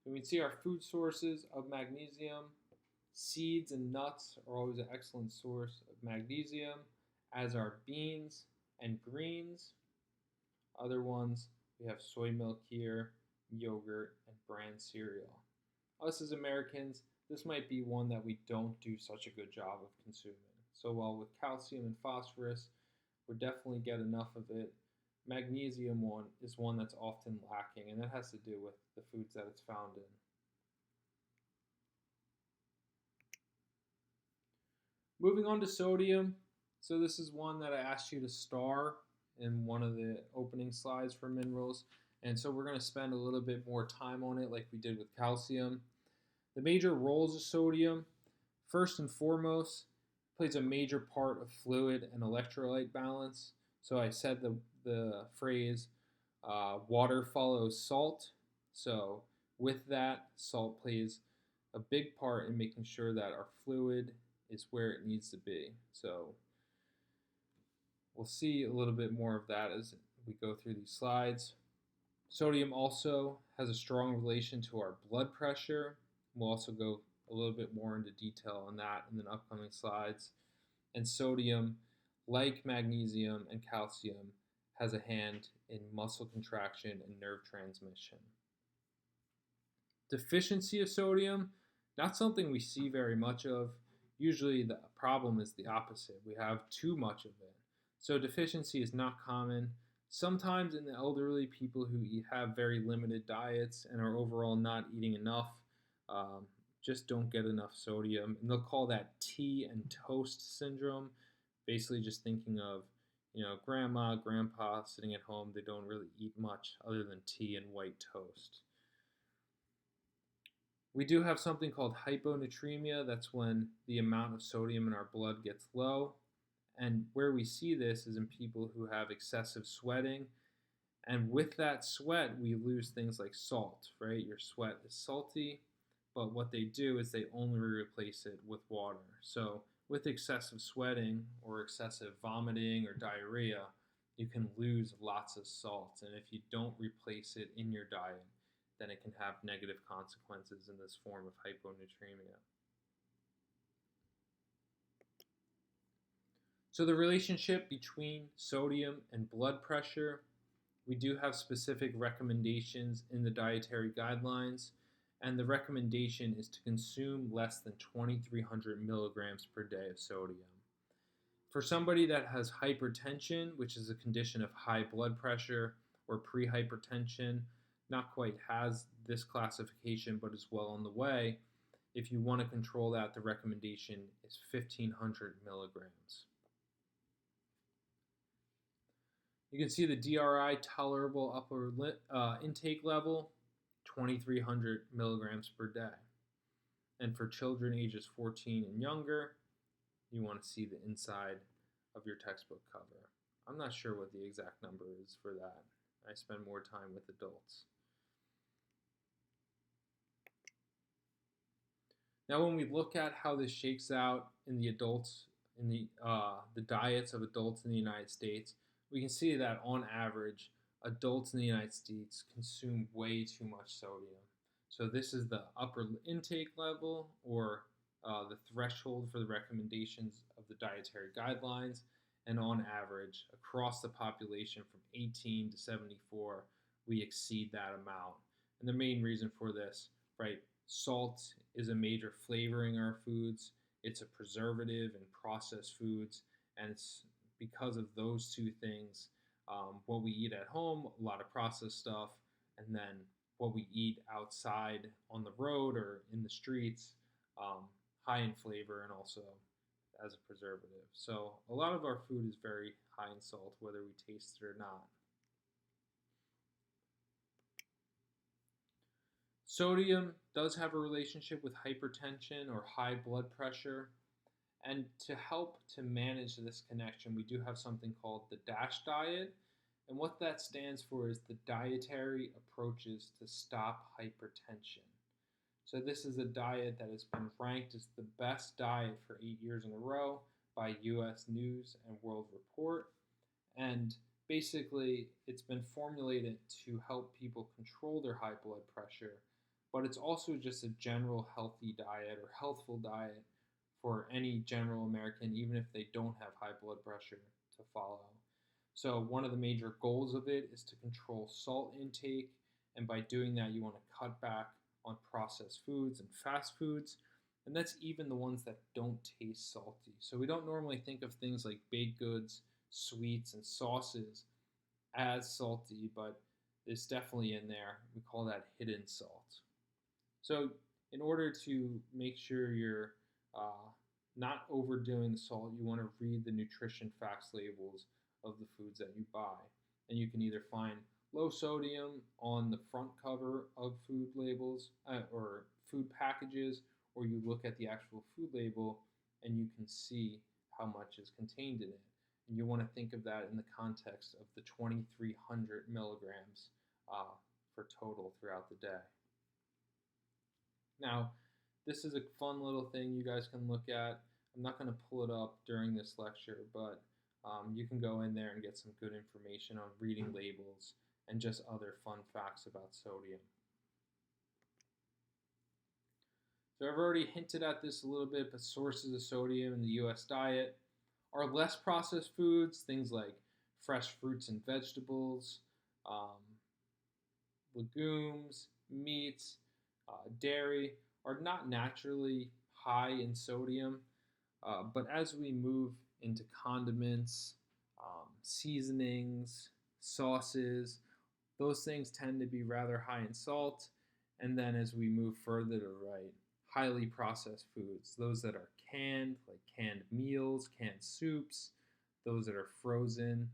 So we see our food sources of magnesium. Seeds and nuts are always an excellent source of magnesium, as are beans and greens. Other ones, we have soy milk here, yogurt, and bran cereal. Us as Americans, this might be one that we don't do such a good job of consuming. So while with calcium and phosphorus, we definitely get enough of it, magnesium is one that's often lacking, and that has to do with the foods that it's found in. Moving on to sodium. So this is one that I asked you to star in one of the opening slides for minerals. And so we're going to spend a little bit more time on it like we did with calcium. The major roles of sodium, first and foremost, plays a major part of fluid and electrolyte balance. So I said the phrase, water follows salt. So with that, salt plays a big part in making sure that our fluid is where it needs to be. So we'll see a little bit more of that as we go through these slides. Sodium also has a strong relation to our blood pressure. We'll also go a little bit more into detail on that in the upcoming slides. And sodium, like magnesium and calcium, has a hand in muscle contraction and nerve transmission. Deficiency of sodium, not something we see very much of. Usually the problem is the opposite. We have too much of it. So deficiency is not common. Sometimes in the elderly, people who have very limited diets and are overall not eating enough, just don't get enough sodium. And they'll call that tea and toast syndrome. Basically just thinking of, grandma, grandpa sitting at home, they don't really eat much other than tea and white toast. We do have something called hyponatremia. That's when the amount of sodium in our blood gets low. And where we see this is in people who have excessive sweating. And with that sweat, we lose things like salt, right? Your sweat is salty, but what they do is they only replace it with water. So with excessive sweating or excessive vomiting or diarrhea, you can lose lots of salt. And if you don't replace it in your diet, then it can have negative consequences in this form of hyponatremia. So the relationship between sodium and blood pressure, we do have specific recommendations in the dietary guidelines. And the recommendation is to consume less than 2,300 milligrams per day of sodium. For somebody that has hypertension, which is a condition of high blood pressure, or prehypertension, not quite has this classification but is well on the way, if you want to control that, the recommendation is 1,500 milligrams. You can see the DRI tolerable upper intake level, 2,300 milligrams per day. And for children ages 14 and younger, you want to see the inside of your textbook cover. I'm not sure what the exact number is for that. I spend more time with adults. Now, when we look at how this shakes out in the adults, in the diets of adults in the United States, we can see that on average, adults in the United States consume way too much sodium. So this is the upper intake level, or the threshold for the recommendations of the dietary guidelines. And on average, across the population from 18 to 74, we exceed that amount. And the main reason for this, right? Salt is a major flavoring in our foods. It's a preservative in processed foods, and it's because of those two things, what we eat at home, a lot of processed stuff, and then what we eat outside on the road or in the streets, high in flavor and also as a preservative. So a lot of our food is very high in salt, whether we taste it or not. Sodium does have a relationship with hypertension or high blood pressure. And to help to manage this connection, we do have something called the DASH diet. And what that stands for is the Dietary Approaches to Stop Hypertension. So this is a diet that has been ranked as the best diet for 8 years in a row by US News and World Report. And basically, it's been formulated to help people control their high blood pressure, but it's also just a general healthy diet or healthful diet for any general American, even if they don't have high blood pressure, to follow. So one of the major goals of it is to control salt intake, and by doing that, you want to cut back on processed foods and fast foods, and that's even the ones that don't taste salty. So we don't normally think of things like baked goods, sweets, and sauces as salty, but it's definitely in there. We call that hidden salt. So in order to make sure you're not overdoing the salt, you want to read the nutrition facts labels of the foods that you buy. And you can either find low sodium on the front cover of food labels or food packages, or you look at the actual food label and you can see how much is contained in it. And you want to think of that in the context of the 2,300 milligrams for total throughout the day. Now, this is a fun little thing you guys can look at. I'm not going to pull it up during this lecture, but you can go in there and get some good information on reading labels and just other fun facts about sodium. So I've already hinted at this a little bit, but sources of sodium in the U.S. diet are less processed foods, things like fresh fruits and vegetables, legumes, meats, dairy are not naturally high in sodium, but as we move into condiments, seasonings, sauces, those things tend to be rather high in salt. And then as we move further to the right, highly processed foods, those that are canned, like canned meals, canned soups, those that are frozen,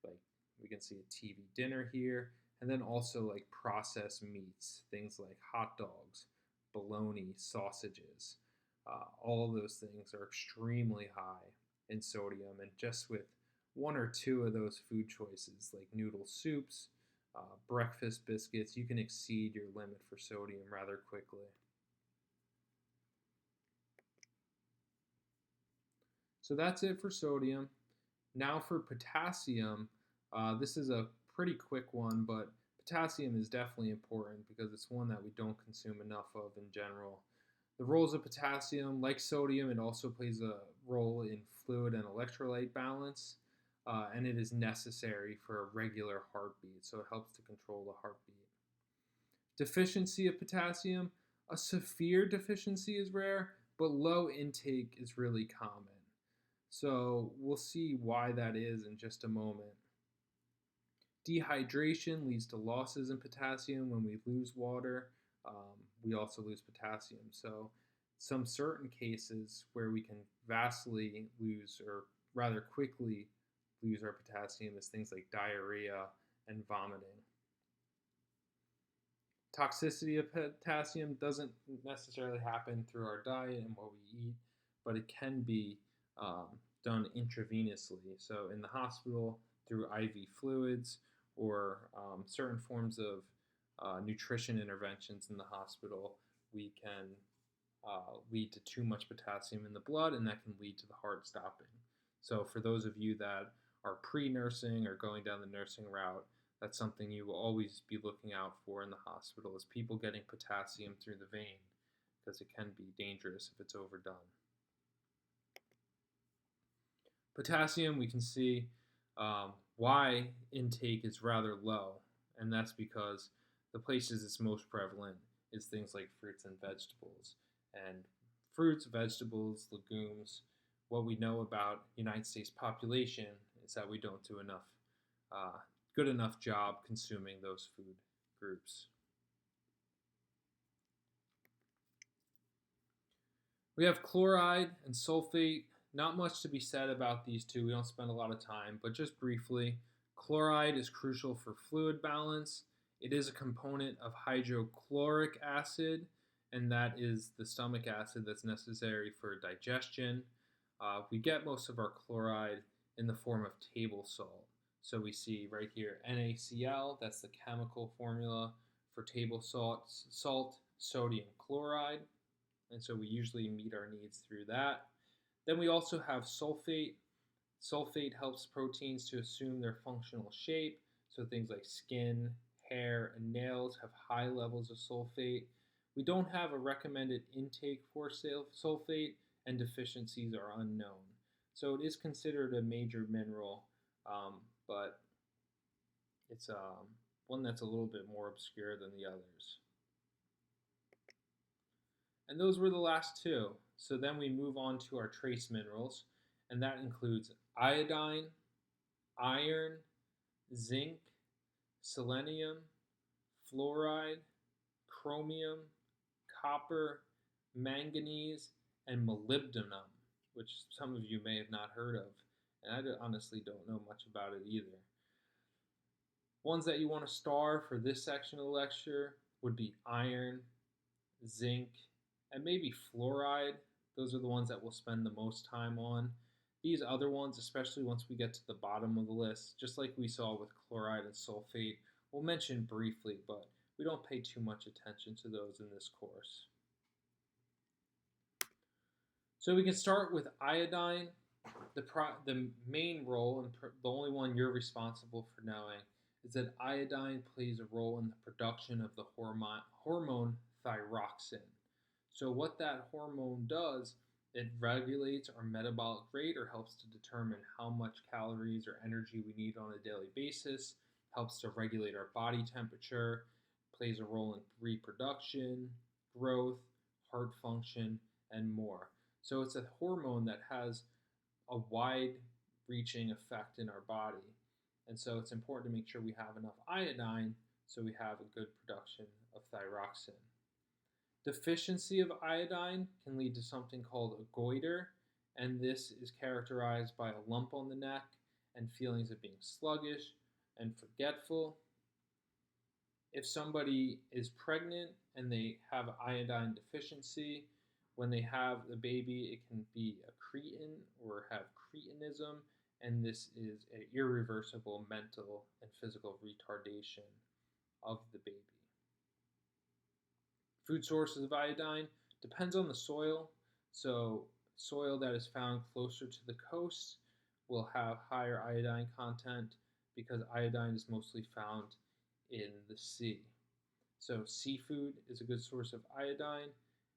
like we can see a TV dinner here, and then also like processed meats, things like hot dogs, bologna, sausages. All of those things are extremely high in sodium, and just with one or two of those food choices, like noodle soups, breakfast biscuits, you can exceed your limit for sodium rather quickly. So that's it for sodium. Now for potassium, this is a pretty quick one, but potassium is definitely important because it's one that we don't consume enough of in general. The roles of potassium, like sodium, it also plays a role in fluid and electrolyte balance, and it is necessary for a regular heartbeat, so it helps to control the heartbeat. Deficiency of potassium A severe deficiency is rare, but low intake is really common. So we'll see why that is in just a moment. Dehydration leads to losses in potassium. When we lose water, we also lose potassium. So, some certain cases where we can vastly lose, or rather quickly lose our potassium, is things like diarrhea and vomiting. Toxicity of potassium doesn't necessarily happen through our diet and what we eat, but it can be um, done intravenously. So, in the hospital, through IV fluids or certain forms of nutrition interventions in the hospital, we can lead to too much potassium in the blood, and that can lead to the heart stopping. So, for those of you that are pre nursing or going down the nursing route, that's something you will always be looking out for in the hospital, is people getting potassium through the vein, because it can be dangerous if it's overdone. Potassium, we can see why intake is rather low, and that's because the places it's most prevalent is things like fruits and vegetables. And fruits, vegetables, legumes, what we know about the United States population is that we don't do enough good enough job consuming those food groups. We have chloride and sulfate. Not much to be said about these two. We don't spend a lot of time, but just briefly, chloride is crucial for fluid balance. It is a component of hydrochloric acid, and that is the stomach acid that's necessary for digestion. We get most of our chloride in the form of table salt. So we see right here NaCl, that's the chemical formula for table salt, sodium chloride. And so we usually meet our needs through that. Then we also have sulfate. Sulfate helps proteins to assume their functional shape. So things like skin, hair, and nails have high levels of sulfate. We don't have a recommended intake for sulfate, and deficiencies are unknown. So it is considered a major mineral, but it's one that's a little bit more obscure than the others. And those were the last two. So then we move on to our trace minerals, and that includes iodine, iron, zinc, selenium, fluoride, chromium, copper, manganese, and molybdenum, which some of you may have not heard of, and I honestly don't know much about it either. Ones that you want to star for this section of the lecture would be iron, zinc, and maybe fluoride. Those are the ones that we'll spend the most time on. These other ones, especially once we get to the bottom of the list, just like we saw with chloride and sulfate, we'll mention briefly, but we don't pay too much attention to those in this course. So we can start with iodine. The main role, and the only one you're responsible for knowing, is that iodine plays a role in the production of the hormone thyroxine. So what that hormone does, it regulates our metabolic rate, or helps to determine how much calories or energy we need on a daily basis, helps to regulate our body temperature, plays a role in reproduction, growth, heart function, and more. So it's a hormone that has a wide reaching effect in our body. And so it's important to make sure we have enough iodine so we have a good production of thyroxine. Deficiency of iodine can lead to something called a goiter, and this is characterized by a lump on the neck and feelings of being sluggish and forgetful. If somebody is pregnant and they have iodine deficiency, when they have the baby, it can be a cretin or have cretinism, and this is an irreversible mental and physical retardation of the baby. Food sources of iodine depends on the soil. So soil that is found closer to the coast will have higher iodine content, because iodine is mostly found in the sea. So seafood is a good source of iodine.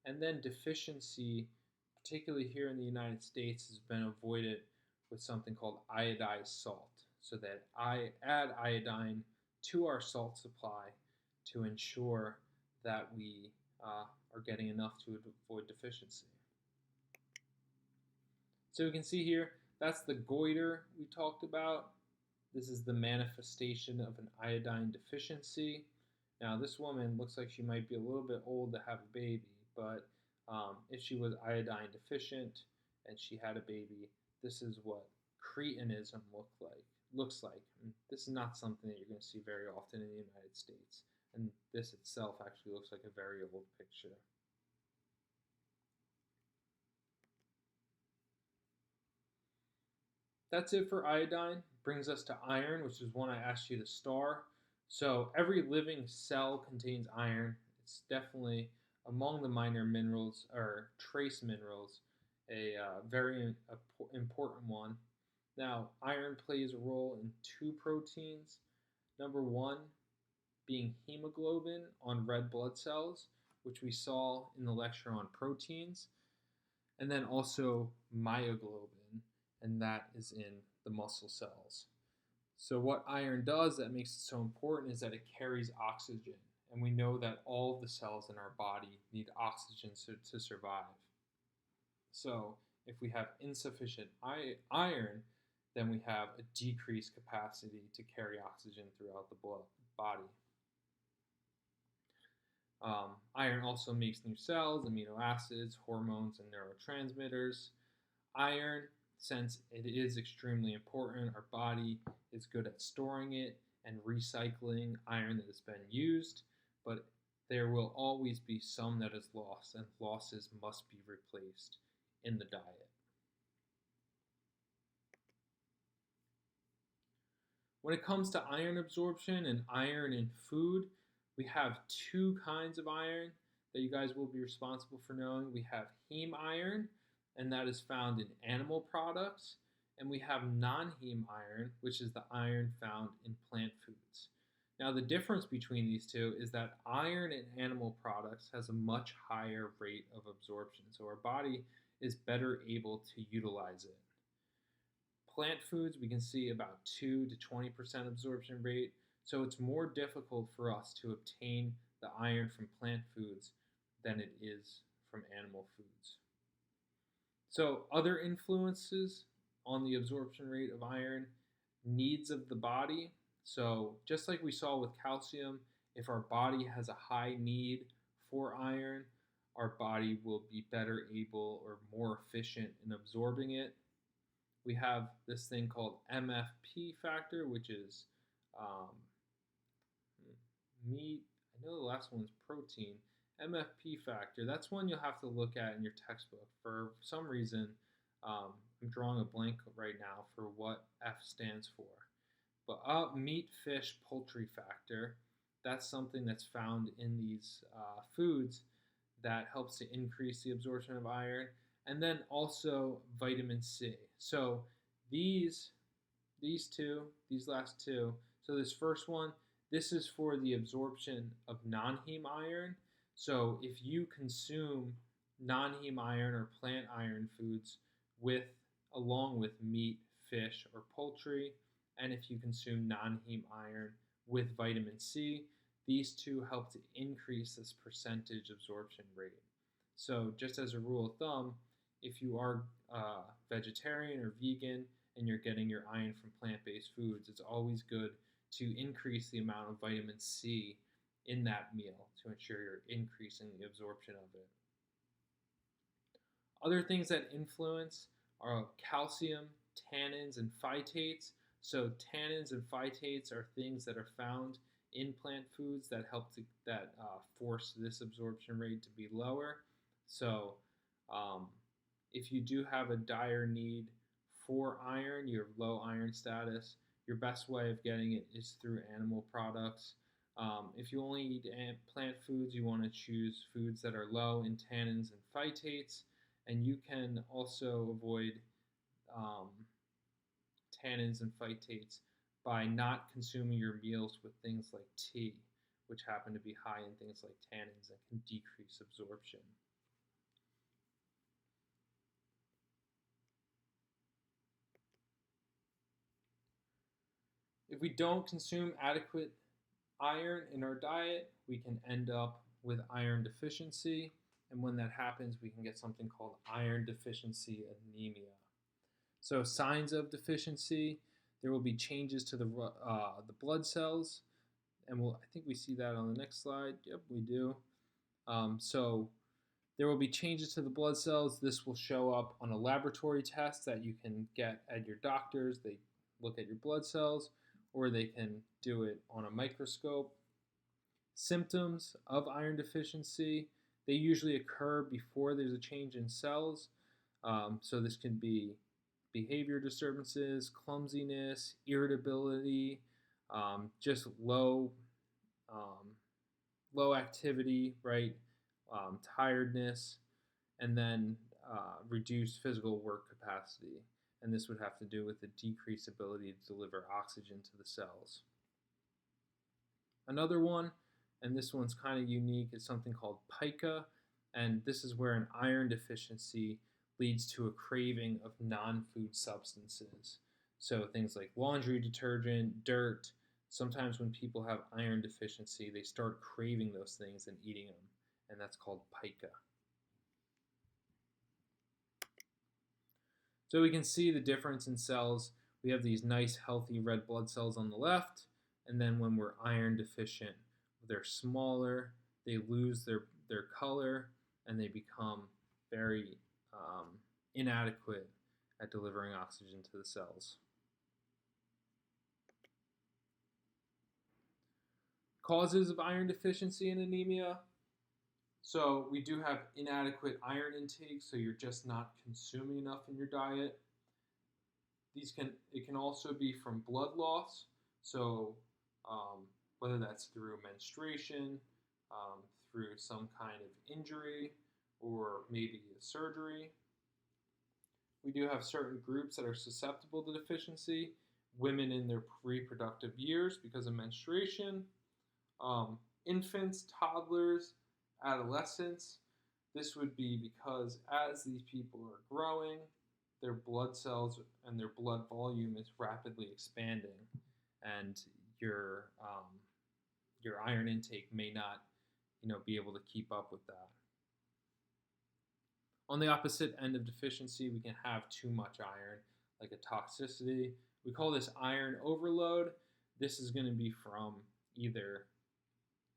And then deficiency, particularly here in the United States, has been avoided with something called iodized salt. So that I add iodine to our salt supply to ensure that we are getting enough to avoid deficiency. So we can see here, that's the goiter we talked about. This is the manifestation of an iodine deficiency. Now, this woman looks like she might be a little bit old to have a baby, but if she was iodine deficient and she had a baby, this is what cretinism looks like. And this is not something that you're going to see very often in the United States. And this itself actually looks like a very old picture. That's it for iodine. Brings us to iron, which is one I asked you to star. So every living cell contains iron. It's definitely among the minor minerals or trace minerals, a very important one. Now, iron plays a role in two proteins. Number one being hemoglobin on red blood cells, which we saw in the lecture on proteins, and then also myoglobin, and that is in the muscle cells. So, what iron does that makes it so important is that it carries oxygen. And we know that all of the cells in our body need oxygen to survive. So, if we have insufficient iron, then we have a decreased capacity to carry oxygen throughout the body. Iron also makes new cells, amino acids, hormones, and neurotransmitters. Iron, since it is extremely important, our body is good at storing it and recycling iron that has been used, but there will always be some that is lost, and losses must be replaced in the diet. When it comes to iron absorption and iron in food, we have two kinds of iron that you guys will be responsible for knowing. We have heme iron, and that is found in animal products. And we have non-heme iron, which is the iron found in plant foods. Now, the difference between these two is that iron in animal products has a much higher rate of absorption, so our body is better able to utilize it. Plant foods, we can see about 2 to 20% absorption rate, so it's more difficult for us to obtain the iron from plant foods than it is from animal foods. So, other influences on the absorption rate of iron, needs of the body. So, just like we saw with calcium, if our body has a high need for iron, our body will be better able or more efficient in absorbing it. We have this thing called MFP factor, which is meat. I know the last one's protein. MFP factor, that's one you'll have to look at in your textbook. For some reason, I'm drawing a blank right now for what F stands for. But meat, fish, poultry factor, that's something that's found in these foods that helps to increase the absorption of iron. And then also vitamin C. So these last two. So this first one, this is for the absorption of non-heme iron. So if you consume non-heme iron or plant iron foods along with meat, fish, or poultry, and if you consume non-heme iron with vitamin C, these two help to increase this percentage absorption rate. So just as a rule of thumb, if you are vegetarian or vegan and you're getting your iron from plant-based foods, it's always good to increase the amount of vitamin C in that meal to ensure you're increasing the absorption of it. Other things that influence are calcium, tannins, and phytates. So tannins and phytates are things that are found in plant foods that help to force this absorption rate to be lower. So if you do have a dire need for iron, you have low iron status, your best way of getting it is through animal products. If you only eat plant foods, you want to choose foods that are low in tannins and phytates, and you can also avoid tannins and phytates by not consuming your meals with things like tea, which happen to be high in things like tannins and can decrease absorption. If we don't consume adequate iron in our diet, we can end up with iron deficiency, and when that happens, we can get something called iron deficiency anemia. So signs of deficiency, there will be changes to the blood cells, and I think we see that on the next slide. Yep, we do. So there will be changes to the blood cells. This will show up on a laboratory test that you can get at your doctor's. They look at your blood cells, or they can do it on a microscope. Symptoms of iron deficiency, they usually occur before there's a change in cells. So this can be behavior disturbances, clumsiness, irritability, just low activity, right? Tiredness, and then reduced physical work capacity. And this would have to do with the decreased ability to deliver oxygen to the cells. Another one, and this one's kind of unique, is something called pica, and this is where an iron deficiency leads to a craving of non-food substances. So things like laundry detergent, dirt. Sometimes when people have iron deficiency, they start craving those things and eating them, and that's called pica. So we can see the difference in cells. We have these nice healthy red blood cells on the left, and then when we're iron deficient, they're smaller, they lose their color, and they become very inadequate at delivering oxygen to the cells. Causes of iron deficiency and anemia. So we do have inadequate iron intake, so you're just not consuming enough in your diet. It can also be from blood loss, so whether that's through menstruation, through some kind of injury, or maybe a surgery. We do have certain groups that are susceptible to deficiency. Women in their reproductive years because of menstruation, infants, toddlers, adolescents. This would be because as these people are growing, their blood cells and their blood volume is rapidly expanding, and your iron intake may not, be able to keep up with that. On the opposite end of deficiency, we can have too much iron, like a toxicity. We call this iron overload. This is going to be from either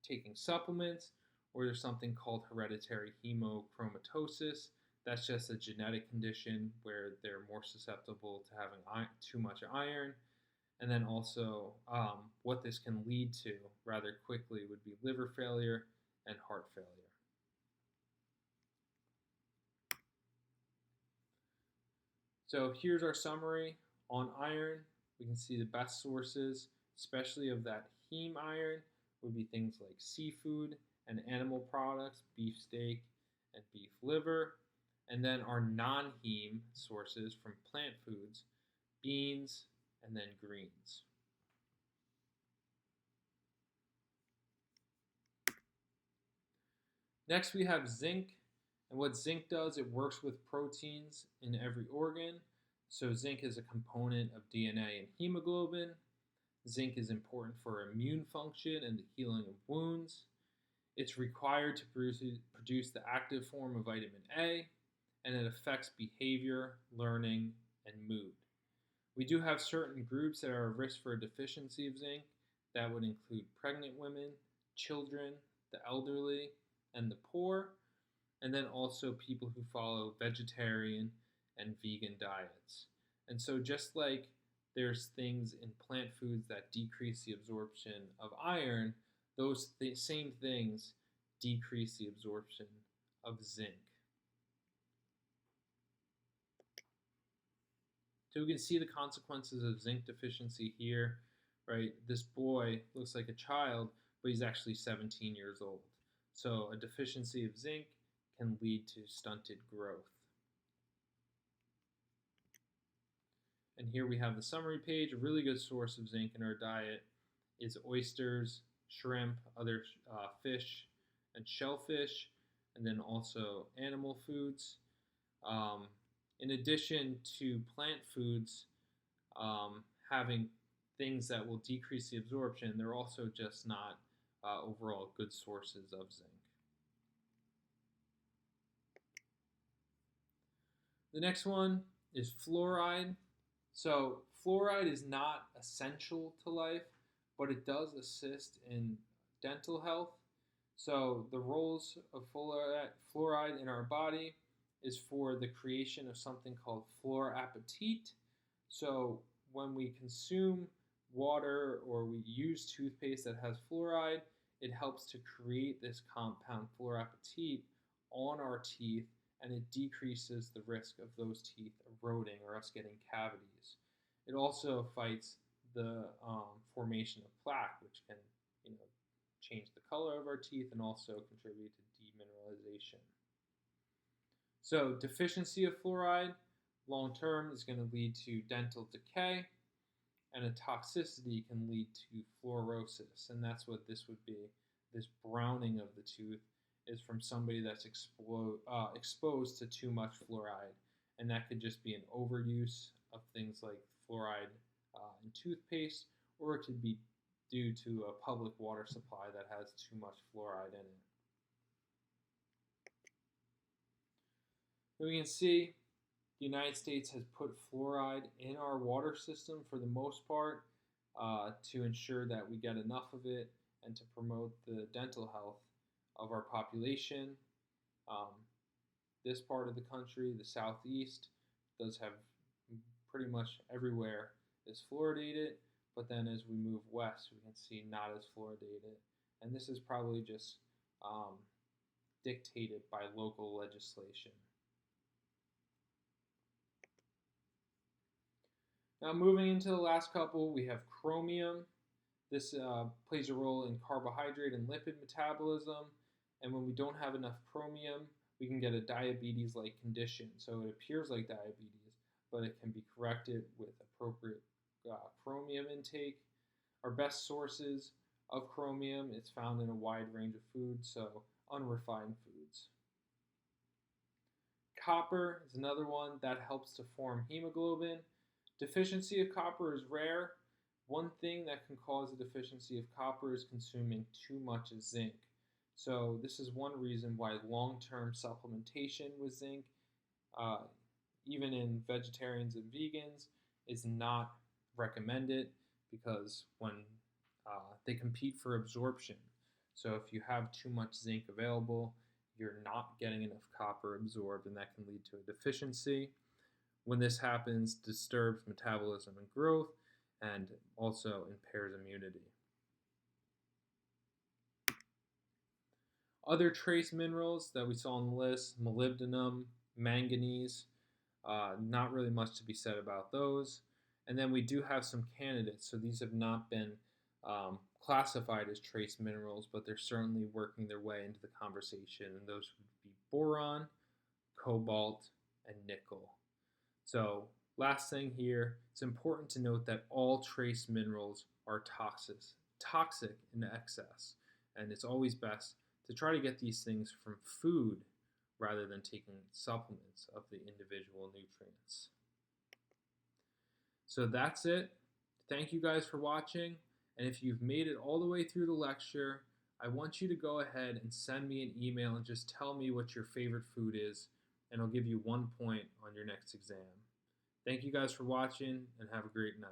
taking supplements, or there's something called hereditary hemochromatosis. That's just a genetic condition where they're more susceptible to having too much iron. And then also what this can lead to rather quickly would be liver failure and heart failure. So here's our summary on iron. We can see the best sources, especially of that heme iron, would be things like seafood and animal products, beef steak and beef liver. And then our non-heme sources from plant foods, beans, and then greens. Next we have zinc, and what zinc does, it works with proteins in every organ. So zinc is a component of DNA and hemoglobin. Zinc is important for immune function and the healing of wounds. It's required to produce the active form of vitamin A, and it affects behavior, learning, and mood. We do have certain groups that are at risk for a deficiency of zinc. That would include pregnant women, children, the elderly, and the poor, and then also people who follow vegetarian and vegan diets. And so just like there's things in plant foods that decrease the absorption of iron, those same things decrease the absorption of zinc. So we can see the consequences of zinc deficiency here, right? This boy looks like a child, but he's actually 17 years old. So a deficiency of zinc can lead to stunted growth. And here we have the summary page. A really good source of zinc in our diet is oysters, shrimp, other fish, and shellfish, and then also animal foods. In addition to plant foods having things that will decrease the absorption, they're also just not overall good sources of zinc. The next one is fluoride. So, fluoride is not essential to life, but it does assist in dental health. So, the roles of fluoride in our body is for the creation of something called fluorapatite. So, when we consume water or we use toothpaste that has fluoride, it helps to create this compound fluorapatite on our teeth, and it decreases the risk of those teeth eroding or us getting cavities. It also fights the formation of plaque, which can, you know, change the color of our teeth and also contribute to demineralization. So deficiency of fluoride long term is going to lead to dental decay, and a toxicity can lead to fluorosis, and that's what this would be. This browning of the tooth is from somebody that's exposed to too much fluoride, and that could just be an overuse of things like fluoride in toothpaste, or it could be due to a public water supply that has too much fluoride in it. We can see the United States has put fluoride in our water system for the most part to ensure that we get enough of it and to promote the dental health of our population. Um, this part of the country, the southeast, does have pretty much everywhere is fluoridated, but then as we move west, we can see not as fluoridated. And this is probably just dictated by local legislation. Now moving into the last couple, we have chromium. This plays a role in carbohydrate and lipid metabolism, and when we don't have enough chromium, we can get a diabetes-like condition. So it appears like diabetes, but it can be corrected with appropriate chromium intake. Our best sources of chromium is found in a wide range of foods, so unrefined foods. Copper is another one that helps to form hemoglobin. Deficiency of copper is rare. One thing that can cause a deficiency of copper is consuming too much zinc. So this is one reason why long-term supplementation with zinc, even in vegetarians and vegans, is not recommended, because when they compete for absorption. So if you have too much zinc available, you're not getting enough copper absorbed, and that can lead to a deficiency. When this happens, disturbs metabolism and growth, and also impairs immunity. Other trace minerals that we saw on the list: molybdenum, manganese, not really much to be said about those. And then we do have some candidates. So these have not been classified as trace minerals, but they're certainly working their way into the conversation. And those would be boron, cobalt, and nickel. So last thing here, it's important to note that all trace minerals are toxic in excess. And it's always best to try to get these things from food rather than taking supplements of the individual nutrients. So that's it. Thank you guys for watching. And if you've made it all the way through the lecture, I want you to go ahead and send me an email and just tell me what your favorite food is, and I'll give you 1 point on your next exam. Thank you guys for watching, and have a great night.